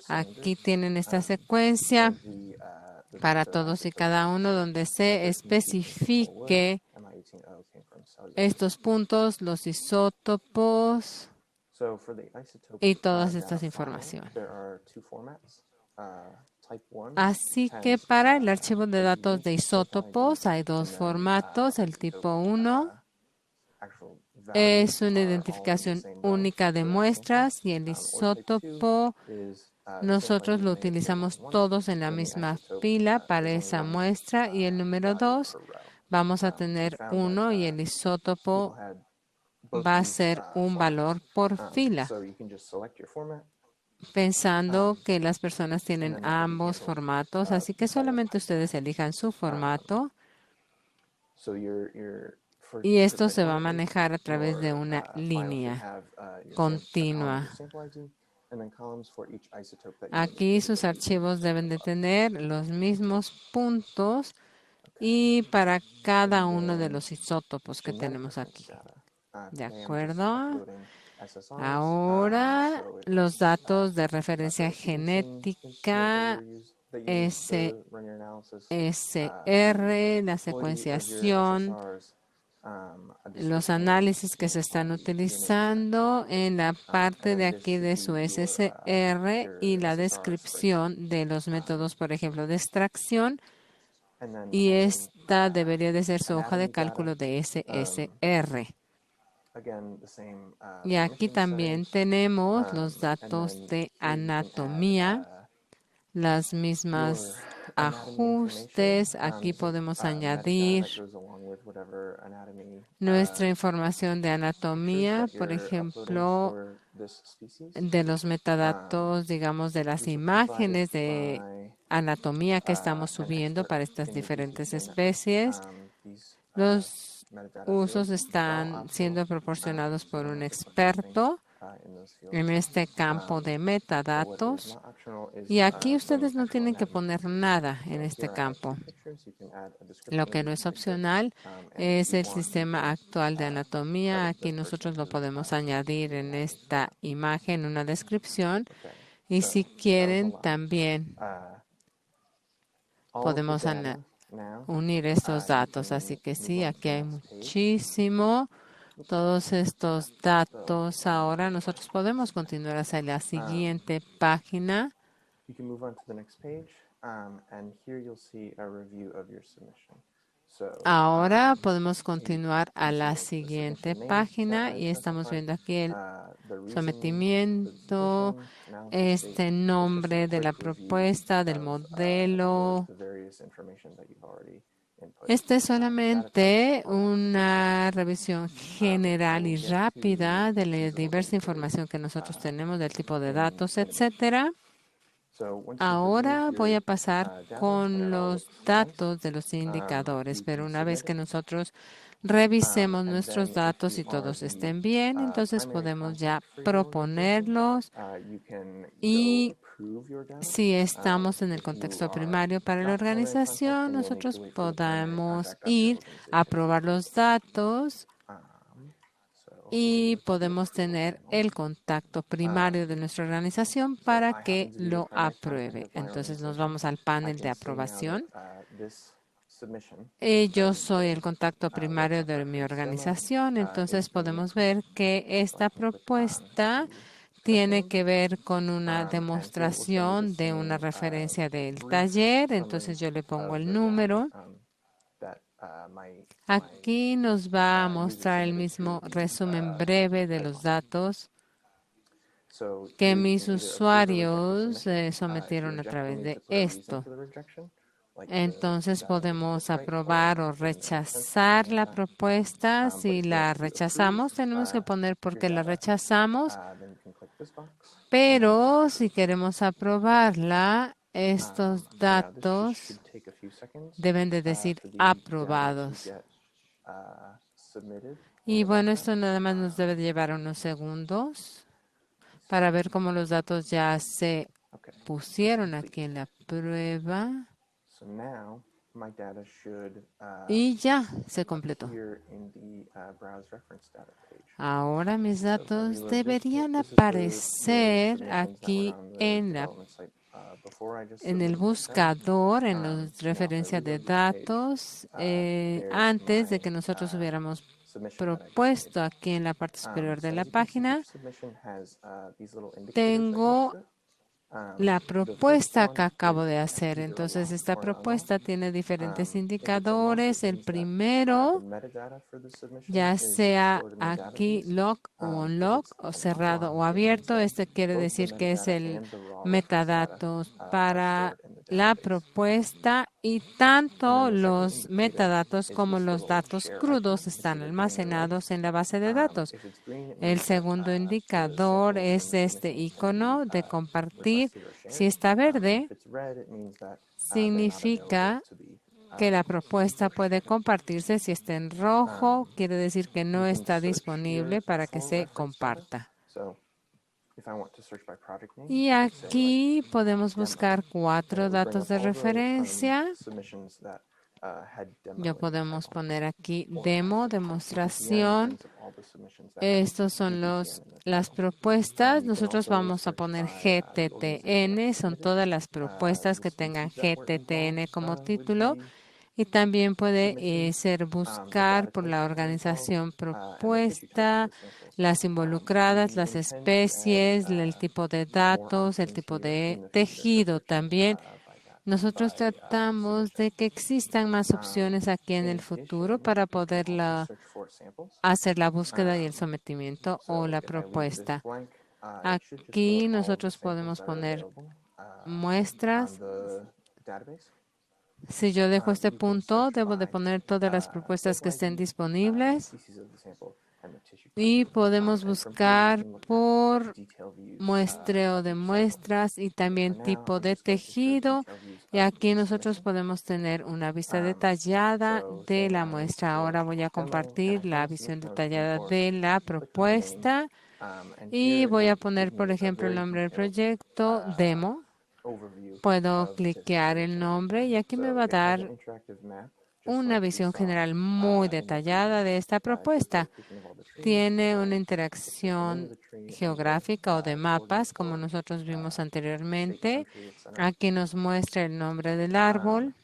Aquí tienen esta secuencia para todos y cada uno donde se especifique estos puntos, los isótopos y todas estas informaciones. Así que para el archivo de datos de isótopos hay dos formatos. El tipo 1 es una identificación única de muestras y el isótopo nosotros lo utilizamos todos en la misma fila para esa muestra y el número 2 vamos a tener 1 y el isótopo va a ser un valor por fila, pensando que las personas tienen ambos formatos, así que solamente ustedes elijan su formato y esto se va a manejar a través de una línea continua. Aquí sus archivos deben de tener los mismos puntos y para cada uno de los isótopos que tenemos aquí. ¿De acuerdo? Ahora, los datos de referencia genética, SSR, la secuenciación, los análisis que se están utilizando en la parte de aquí de su SSR y la descripción de los métodos, por ejemplo, de extracción. Y esta debería de ser su hoja de cálculo de SSR. Y aquí también tenemos los datos de anatomía, las mismas ajustes. Aquí podemos añadir nuestra información de anatomía, por ejemplo, de los metadatos, digamos, de las imágenes de anatomía que estamos subiendo para estas diferentes especies. Los usos están siendo proporcionados por un experto en este campo de metadatos y aquí ustedes no tienen que poner nada en este campo. Lo que no es opcional es el sistema actual de anatomía. Aquí nosotros lo podemos añadir en esta imagen, una descripción y si quieren también podemos unir estos datos. Así que sí, aquí hay muchísimo. Todos estos datos. Ahora nosotros podemos continuar hacia la siguiente página. Ahora podemos continuar a la siguiente página y estamos viendo aquí el sometimiento, este nombre de la propuesta, del modelo. Esta es solamente una revisión general y rápida de la diversa información que nosotros tenemos del tipo de datos, etcétera. Ahora voy a pasar con los datos de los indicadores, pero una vez que nosotros revisemos nuestros datos y todos estén bien, entonces podemos ya proponerlos y si estamos en el contexto primario para la organización, nosotros podemos ir a probar los datos y podemos tener el contacto primario de nuestra organización para que lo apruebe. Entonces nos vamos al panel de aprobación. Yo soy el contacto primario de mi organización, entonces podemos ver que esta propuesta tiene que ver con una demostración de una referencia del taller, entonces yo le pongo el número. Aquí nos va a mostrar el mismo resumen breve de los datos que mis usuarios sometieron a través de esto. Entonces podemos aprobar o rechazar la propuesta. Si la rechazamos, tenemos que poner por qué la rechazamos. Pero si queremos aprobarla, estos datos deben de decir aprobados. Y bueno, esto nada más nos debe de llevar unos segundos para ver cómo los datos ya se pusieron aquí en la prueba. Y ya se completó. Ahora mis datos deberían aparecer aquí en el buscador, en las referencias de datos, antes de que nosotros hubiéramos propuesto aquí en la parte superior de la página. Tengo la propuesta que acabo de hacer. Entonces, esta propuesta tiene diferentes indicadores. El primero, ya sea aquí lock o unlock, o cerrado o abierto, este quiere decir que es el metadatos para la propuesta y tanto los metadatos como los datos crudos están almacenados en la base de datos. El segundo indicador es este icono de compartir. Si está verde, significa que la propuesta puede compartirse. Si está en rojo, quiere decir que no está disponible para que se comparta. Y aquí podemos buscar 4 datos de referencia. Ya podemos poner aquí demo, demostración. Estos son las propuestas. Nosotros vamos a poner GTTN. Son todas las propuestas que tengan GTTN como título. Y también puede ser buscar por la organización propuesta, las involucradas, las especies, el tipo de datos, el tipo de tejido también. Nosotros tratamos de que existan más opciones aquí en el futuro para poder hacer la búsqueda y el sometimiento o la propuesta. Aquí nosotros podemos poner muestras. Si yo dejo este punto, debo de poner todas las propuestas que estén disponibles y podemos buscar por muestreo de muestras y también tipo de tejido. Y aquí nosotros podemos tener una vista detallada de la muestra. Ahora voy a compartir la visión detallada de la propuesta y voy a poner, por ejemplo, el nombre del proyecto, demo. Puedo cliquear el nombre y aquí me va a dar una visión general muy detallada de esta propuesta. Tiene una interacción geográfica o de mapas, como nosotros vimos anteriormente. Aquí nos muestra el nombre del árbol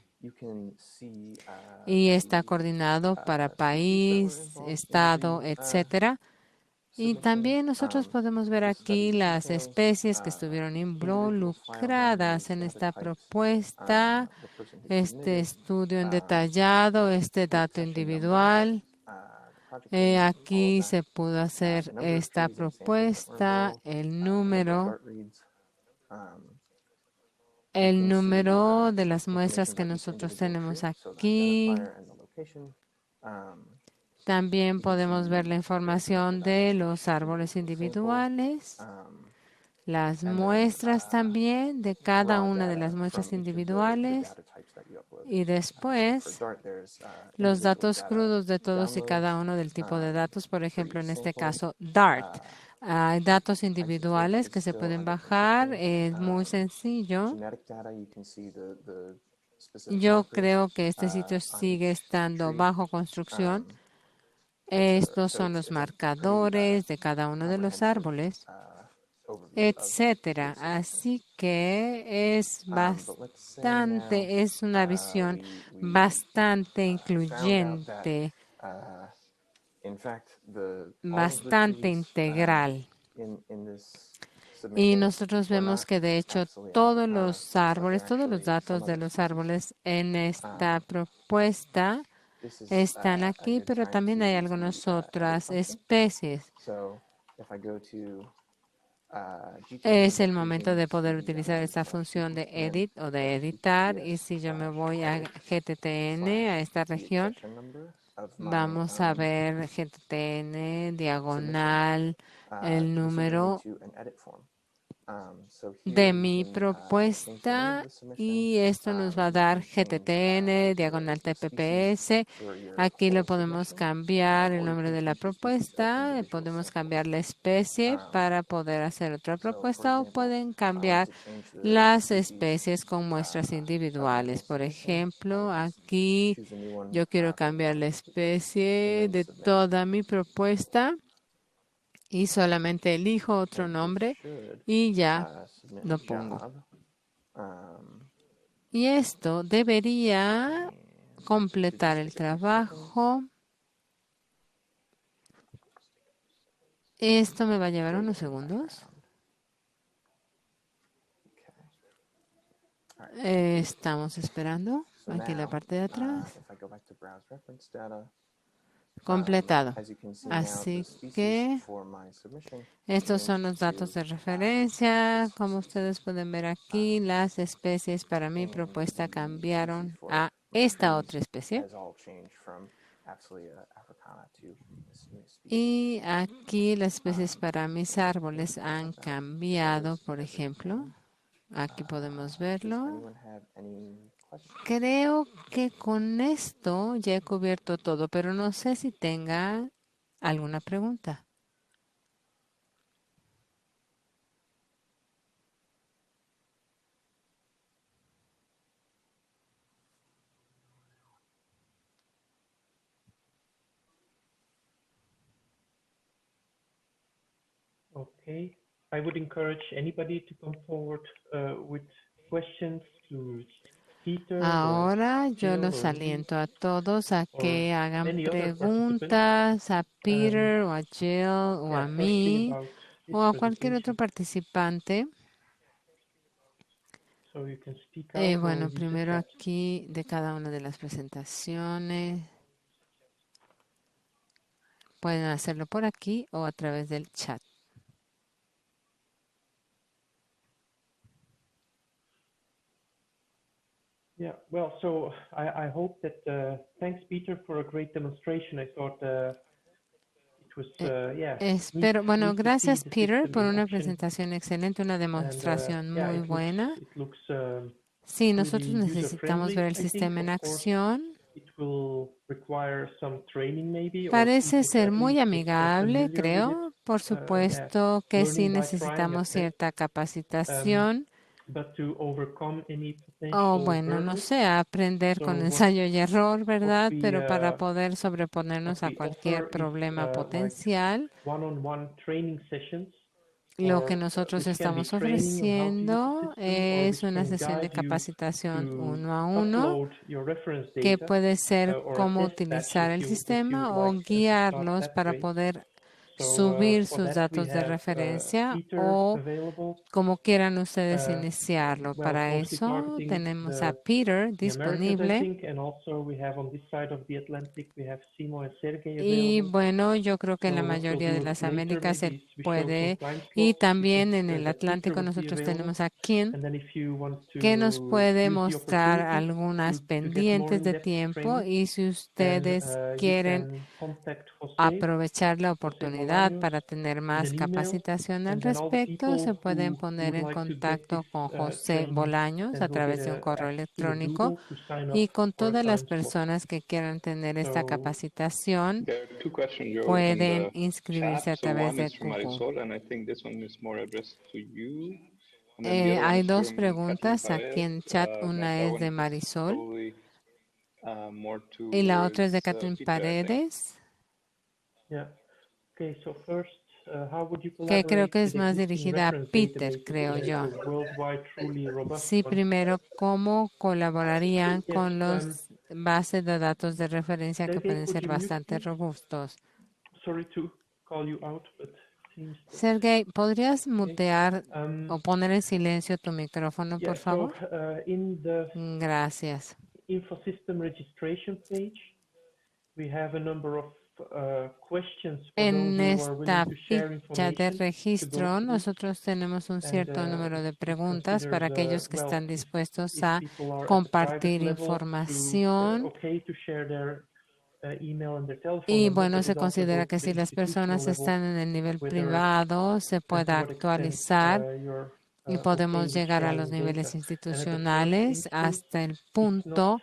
y está coordinado para país, estado, etcétera. Y también nosotros podemos ver aquí las especies que estuvieron involucradas en esta propuesta, este estudio en detallado, este dato individual. Aquí se pudo hacer esta propuesta, el número de las muestras que nosotros tenemos aquí. También podemos ver la información de los árboles individuales, las muestras también de cada una de las muestras individuales Y después, los datos crudos de todos y cada uno del tipo de datos, por ejemplo, en este caso, Dart. Hay datos individuales que se pueden bajar, es muy sencillo. Yo creo que este sitio sigue estando bajo construcción. Estos son los marcadores de cada uno de los árboles, etcétera. Así que es una visión bastante incluyente, bastante integral. Y nosotros vemos que de hecho todos los árboles, todos los datos de los árboles en esta propuesta están aquí, pero también hay algunas otras especies. Es el momento de poder utilizar esta función de edit o de editar. Y si yo me voy a GTTN, a esta región, vamos a ver GTTN, diagonal, el número de mi propuesta, y esto nos va a dar GTTN, diagonal TPPS. Aquí le podemos cambiar el nombre de la propuesta, podemos cambiar la especie para poder hacer otra propuesta, o pueden cambiar las especies con muestras individuales. Por ejemplo, aquí yo quiero cambiar la especie de toda mi propuesta y solamente elijo otro nombre y ya lo pongo. Y esto debería completar el trabajo. Esto me va a llevar unos segundos. Estamos esperando aquí en la parte de atrás. Completado. Así que estos son los datos de referencia. Como ustedes pueden ver aquí, las especies para mi propuesta cambiaron a esta otra especie. Y aquí las especies para mis árboles han cambiado, por ejemplo. Aquí podemos verlo. Creo que con esto ya he cubierto todo, pero no sé si tenga alguna pregunta. Okay, I would encourage anybody to come forward with questions to Peter. Ahora yo los aliento a todos a que hagan preguntas a Peter o a Jill o a mí o a cualquier otro participante. Bueno, primero aquí de cada una de las presentaciones. Pueden hacerlo por aquí o a través del chat. Yeah, well, so I hope that, thanks Peter for a great demonstration. I thought it was, Espero, bueno, gracias Peter por una presentación excelente, una demostración muy buena. Sí, nosotros necesitamos ver el sistema en acción. Parece ser muy amigable, creo. Por supuesto que sí necesitamos cierta capacitación. O bueno, no sé, aprender con ensayo y error, ¿verdad? Pero para poder sobreponernos a cualquier problema potencial, lo que nosotros estamos ofreciendo es una sesión de capacitación 1 a 1, que puede ser cómo utilizar el sistema o guiarlos para poder subir sus datos de referencia o como quieran ustedes iniciarlo. Para eso tenemos a Peter disponible. Y bueno, yo creo que en la mayoría de las Américas él puede, y también en el Atlántico nosotros tenemos a Kim, que nos puede mostrar algunas pendientes de tiempo, y si ustedes quieren aprovechar la oportunidad oportunidad para tener más capacitación al respecto, se pueden poner en contacto con José Bolaños a través de un correo electrónico y con todas las personas que quieran tener esta capacitación There are two questions, Joe, in pueden the inscribirse chat. a So través one de is from Google. Marisol, and I think this one is more addressed to you. And then the other one Hay is dos from preguntas Kathleen aquí en Paredes. chat. But Una that es one de is Marisol probably more y la otra es de towards Catherine Peter, I think. Paredes, Yeah. Okay, so first, how would you que creo collaborate que es with más existing dirigida a reference Peter, databases creo to make yo. a worldwide truly robust Sí, one? primero, ¿cómo colaborarían Yes, con los bases de datos de referencia que Sergey, pueden could ser you mute, bastante please? robustos? Sorry to call you out, but seems that Sergey, ¿podrías okay. mutear o poner en silencio tu micrófono, por Yeah, so favor? in the Gracias. InfoSystem registration page, we have a number of questions for those En who are willing esta to share ficha de information to go registro, through. nosotros tenemos un And cierto número de it preguntas para considers, aquellos que well, están dispuestos if a people are at the private compartir level, to información. okay to share their email and their telephone Y number, bueno, but se it also considera goes que to the si las institutional personas level, están en el nivel whether privado, se and to pueda what extent actualizar you're y okay podemos with llegar a los sharing niveles data. And at the first institucionales instance, hasta el it's not punto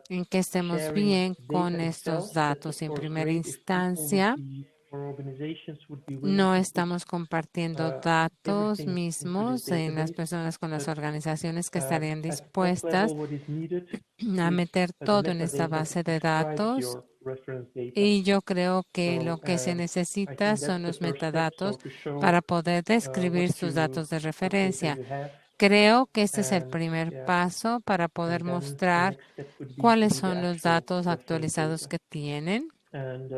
en que estemos sharing bien data con estos itself. That's of datos. En course primera great if people would instancia, be or organizations would be willing no to put estamos compartiendo datos everything into this mismos en las database. personas con las But organizaciones que estarían at top level, dispuestas what is needed a is meter the todo en esta metadata base that de describes datos. your reference data. Y yo creo que lo So que se I necesita think that's son the los first step. So metadatos to show para poder describir sus datos de what data referencia. you have, Creo que este es el and primer yeah, paso para poder and then the mostrar next step would be to cuáles do the son los actual datos reference actualizados data. que tienen. And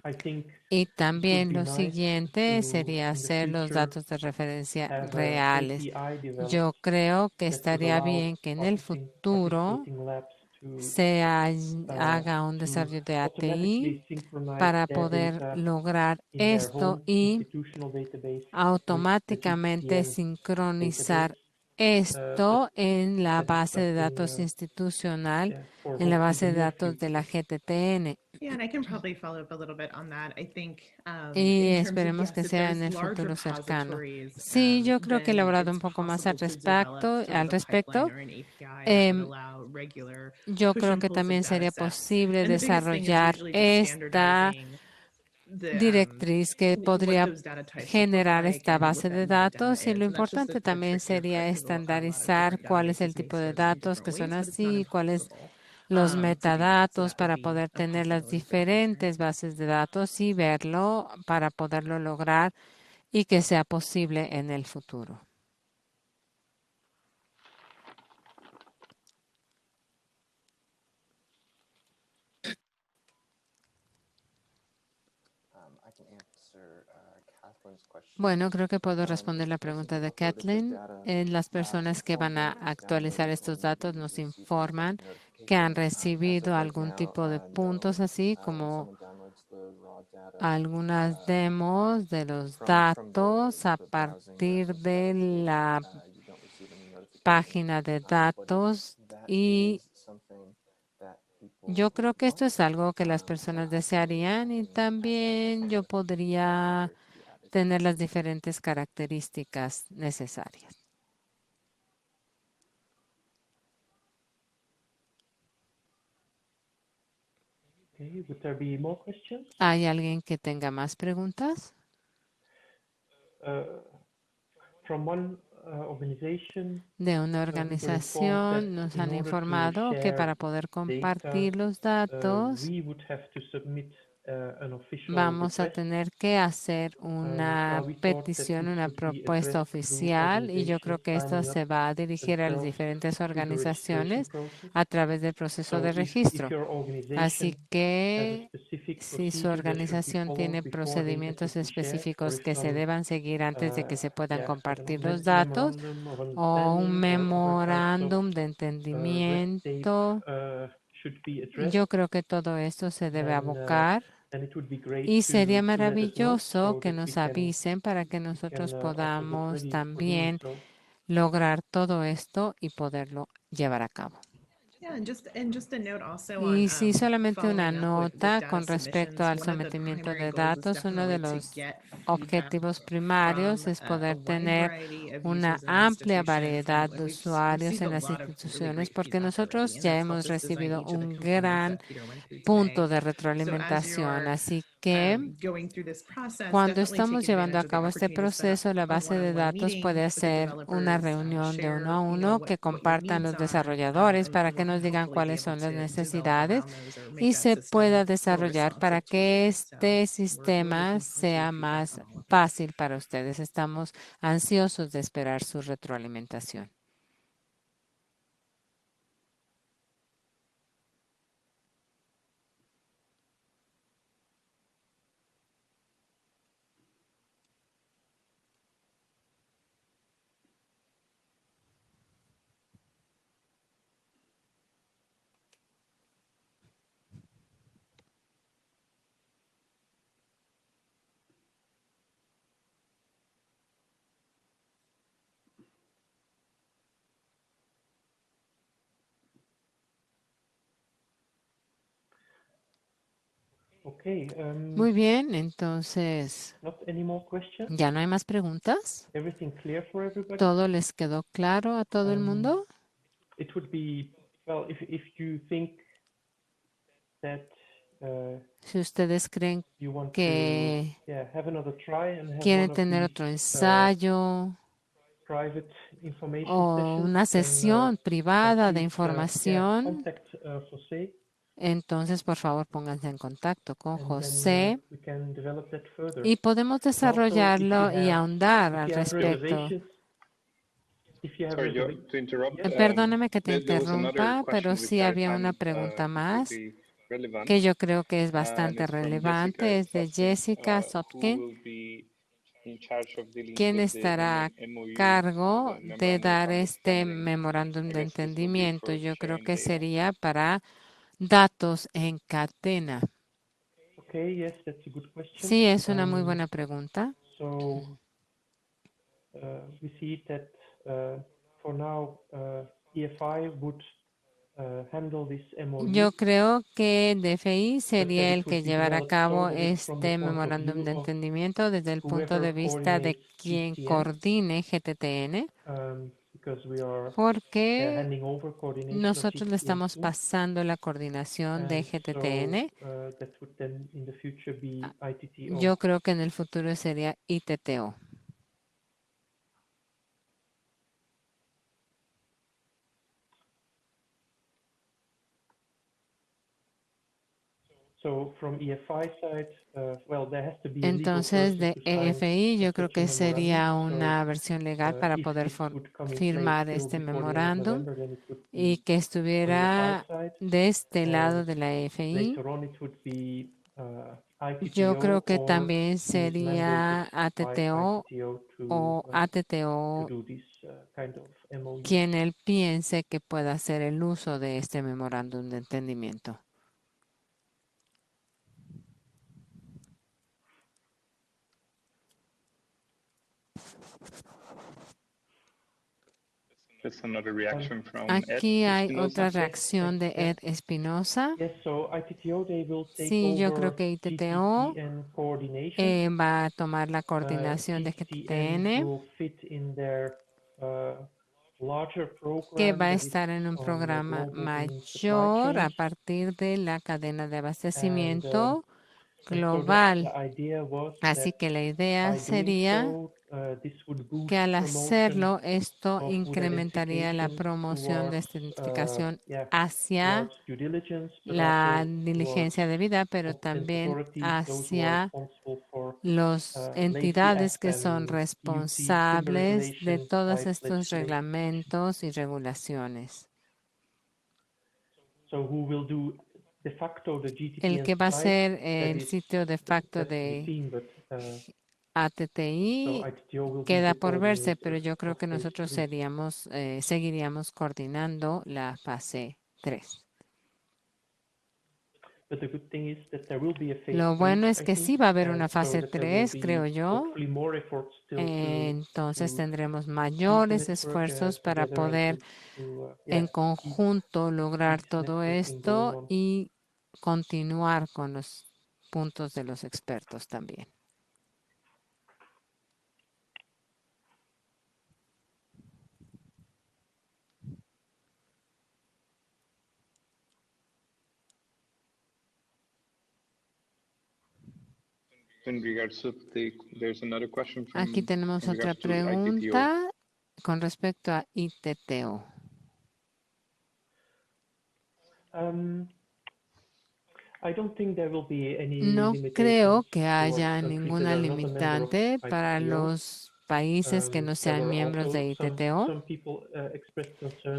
I think Y it would también be lo nice siguiente to, sería in the hacer los future, datos de referencia have a reales. API developed Yo creo que that would estaría allow bien que en el futuro participating labs to haga un desarrollo de API automatically synchronize para their poder data lograr in their esto home y institutional database with the automáticamente GCPM database, sincronizar but esto en la that is base de something datos institucional, for en la hopefully the base de near datos de future. la GTTN. Yeah, and I can probably follow up a little bit on that. I think Y in terms of esperemos que yes, if sea there's en el large futuro cercano. repositories, Sí, yo creo que he then elaborado it's un poco más al possible to develop sort of a pipeline respecto. or an API that would Em, allow regular Yo push creo and que pulls of también data sería sets. posible And the biggest thing is desarrollar usually just esta standardizing the directriz que what podría those data types should look generar like esta and what base that de metadata datos y lo is. And that's just importante a también trickier sería part because a lot of estandarizar different cuál es el databases may tipo de serve in datos different que son ways, but it's not así, cuáles impossible los to do that. So metadatos that would para be poder a tener las possibility for the future. diferentes bases de datos y verlo para poderlo lograr y que sea posible en el futuro. I can answer Catherine's question. Bueno, creo que puedo responder la If there's pregunta de people uploaded the Kathleen. data, Las personas que inform van a them it's actualizar downloaded estos and datos you nos receive some sort informan of que han notification. As recibido of right algún now, tipo de puntos, no. así When como someone downloads the raw data algunas demos de los from datos a the browsing partir reference de data la page, you don't receive any notification. página de But datos that y is something that people yo creo que esto want. es algo que las So personas I desearían y can add that también yo podría for it to be added. tener las diferentes características necesarias. Okay, would there be more questions? ¿Hay alguien que tenga más preguntas? From one organization, De una we were informed that organización nos in han order to informado que share para poder data, compartir los datos we would have to submit an official vamos a request. tener que hacer una Well, we thought that petición, this una would be propuesta addressed through oficial y yo creo organizations que esto signing up se va a dirigir a las themselves diferentes to the registration organizaciones process. a través del proceso So de if registro. your Así organization has a que specific si su procedure that should be organización followed tiene before data procedimientos could be shared, or específicos if que se some deban seguir antes de que se puedan sort of compartir los datos memorandum of o un understanding or other types of memorándum de red tape entendimiento, should be yo addressed, creo que todo esto se debe abocar then it would be great y sería to let us know maravilloso so que that nos avisen para que we can nosotros also get podamos ready for doing también so. lograr todo esto y poderlo llevar a cabo. Y sí, solamente una nota con respecto al sometimiento de datos. Uno de los objetivos primarios es poder tener una amplia variedad de usuarios en las instituciones, porque nosotros ya hemos recibido un gran punto de retroalimentación. Así que cuando estamos llevando a cabo este proceso, la base de datos puede hacer una reunión de uno a uno que compartan los desarrolladores para que nos digan cuáles son las necesidades y se pueda desarrollar para que este sistema sea más fácil para ustedes. Estamos ansiosos de esperar su retroalimentación. Okay, Muy bien, entonces, not any more questions? ¿ya no hay más preguntas? Everything clear for everybody? ¿Todo les quedó claro a todo el mundo? It would be, well, if you think that Si ustedes creen you want to, que yeah, have another try and have quieren one of tener these otro ensayo private information o sessions, una then sesión privada de please, información, contact Jose, entonces por favor pónganse en contacto con and then José we can develop that further. y podemos And also, desarrollarlo y ahondar if al you have respecto. reservations, if you have Sorry, Joe, reservations, to interrupt. yes, Perdóname que te There was another interrumpa, pero question with sí higher había una time, pregunta más pretty relevant, que yo creo que es and bastante it's from Jessica relevante. Es de Sotkin, Jessica who Sotkin, will be in charge of dealing quien with the estará a MOU, cargo the de Memorandum of dar este Understanding. memorándum I de guess this will be entendimiento. for Yo creo sharing que data. sería para datos en cadena. okay, yes, that's a good question. Sí, es una muy buena pregunta. So we see that for now, EFI would handle this MOU, Yo creo que el DFI but that sería it el would que be llevará a developed so cabo that it's from the este point of memorándum view de of entendimiento desde el punto de whoever vista de coordinates quien GTN, coordine GTTN, because we are porque handing over coordination of nosotros le GTTN estamos soon. pasando la coordinación de And GTTN. so that would then in the future be ITTO. Yo creo que en el futuro sería ITTO. So from EFI side, well, there has to be a legal Entonces, person de to sign EFI, yo creo such a que sería memorandum. una So versión legal para if poder it would come in place firmar still este before the end of memorándum November, then it would y be que on estuviera EFI side. de este lado And de la EFI. later on, it would be Yo creo ITTO que or también who is mandated sería by ATTO ITTO o to ATTO do this kind of MOU. quien él piense que pueda hacer el uso de este memorándum de entendimiento. That's another reaction from Aquí Ed hay Espinosa. otra reacción de Ed Espinosa. Yes, so ITTO, they will take Sí, yo creo over que ITTO GTTN coordination. va a tomar la coordinación de GTTN GTTN, will fit in their larger que program va a that is estar en un on programa global green supply mayor a chains. partir de la cadena de And abastecimiento so the global. idea was Así that que la idea by doing sería so, this would boost que al promotion hacerlo, esto of food incrementaría la identification promoción de towards, esta identificación yeah, hacia towards due diligence, but la also towards diligencia debida, pero competent también authorities, those who are hacia responsible for las Lacey entidades Act que son and UC's timber responsables de regulations, todos by estos legislation. reglamentos y regulaciones. So who will do de facto the El que GTTN va a site, ser that el is sitio de facto that's to be de seen, but so ATTI ITTO will be queda the por verse, pero coordinator yo creo of que phase nosotros 3. seguiríamos coordinando la fase 3. Lo bueno es que sí va a haber una fase 3, creo yo. Entonces tendremos mayores esfuerzos para poder en conjunto lograr todo esto y continuar con los puntos de los expertos también. Aquí tenemos otra pregunta con respecto a ITTO. No creo que haya ninguna limitante para los países que no sean miembros de ITTO.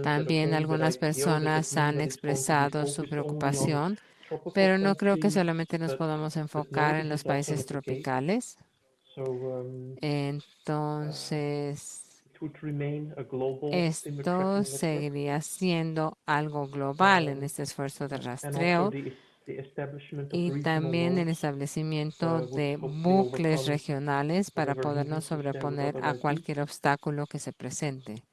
También algunas personas han expresado su preocupación, pero no creo que solamente nos podamos enfocar en los países tropicales. Entonces, esto seguiría siendo algo global en este esfuerzo de rastreo y también el establecimiento de bucles regionales para podernos sobreponer a cualquier obstáculo que se presente.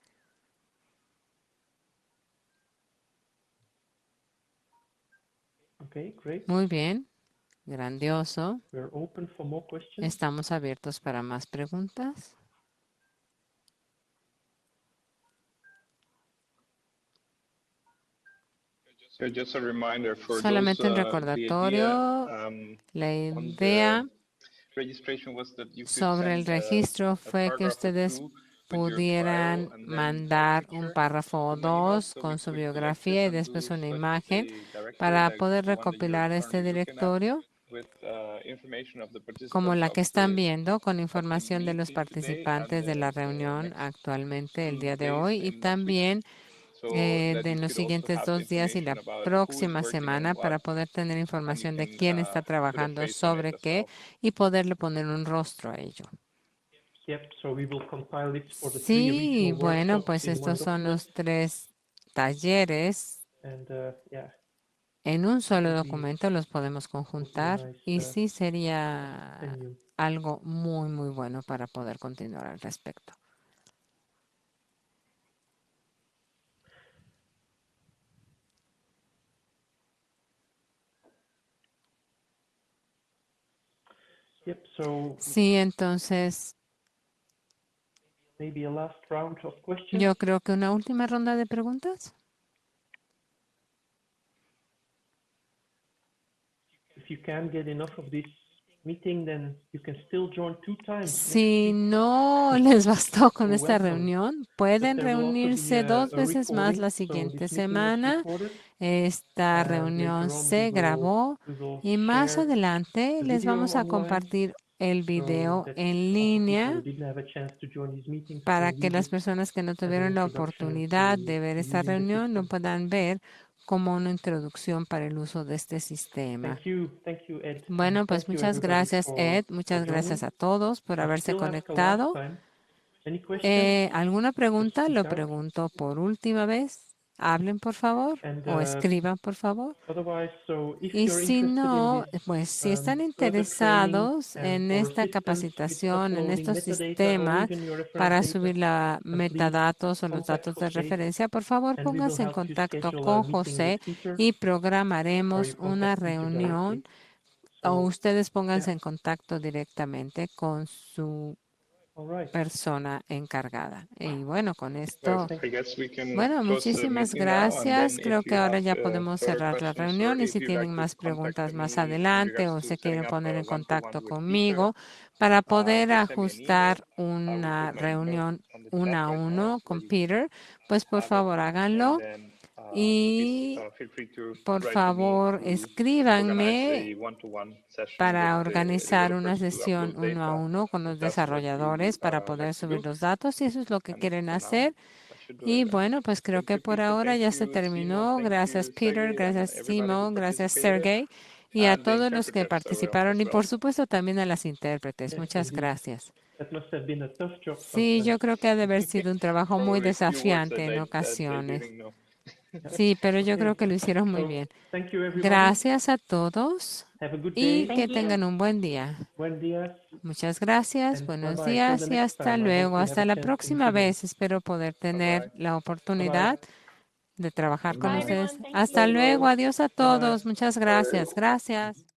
Muy bien, grandioso. Estamos abiertos para más preguntas. Solamente un recordatorio, la idea sobre el registro fue que ustedes pudieran mandar un párrafo o dos con su biografía y después una imagen para poder recopilar este directorio, como la que están viendo, con información de los participantes de la reunión actualmente el día de hoy y también de los siguientes 2 días y la próxima semana para poder tener información de quién está trabajando sobre qué y poderle poner un rostro a ello. Sí, bueno, pues estos son los 3 talleres. En un solo documento los podemos conjuntar y sí sería algo muy, muy bueno para poder continuar al respecto. Sí, entonces yo creo que una última ronda de preguntas. Si no les bastó con esta reunión, pueden reunirse 2 veces más la siguiente semana. Esta reunión se grabó y más adelante les vamos a compartir el video en línea para que las personas que no tuvieron la oportunidad de ver esta reunión lo puedan ver como una introducción para el uso de este sistema. Bueno, pues muchas gracias, Ed. Muchas gracias a todos por haberse conectado. ¿Alguna pregunta? Lo pregunto por última vez. Hablen, por favor, o escriban, por favor. Y si no, pues si están interesados en esta capacitación, en estos sistemas para subir la metadatos o los datos de referencia, por favor pónganse en contacto con José y programaremos una reunión o ustedes pónganse en contacto directamente con su persona encargada. Y bueno, con esto, bueno, muchísimas gracias. Creo que ahora ya podemos cerrar la reunión y si tienen más preguntas más adelante o se quieren poner en contacto conmigo para poder ajustar una reunión 1 a 1 con Peter, pues por favor háganlo. Y por favor escríbanme para organizar una sesión 1 a 1 con los desarrolladores para poder subir los datos si eso es lo que quieren hacer. Y bueno, pues creo que por ahora ya se terminó. Gracias Peter, gracias Timo, gracias Sergey y a todos los que participaron y por supuesto también a las intérpretes. Muchas gracias. Sí, yo creo que ha de haber sido un trabajo muy desafiante en ocasiones. Sí, pero yo Okay. creo que lo hicieron muy So, bien. thank you, everybody. Gracias a todos Have a good y day. que tengan un buen día. Buen día. Muchas gracias, And buenos bye-bye. Till the días y next hasta time. I hope luego. we have Hasta a la chance to meet próxima again. vez. Espero poder tener Bye-bye. la oportunidad de trabajar con Bye, ustedes. everyone. Thank Hasta you. luego. Adiós a Bye-bye. todos. Muchas gracias. Gracias.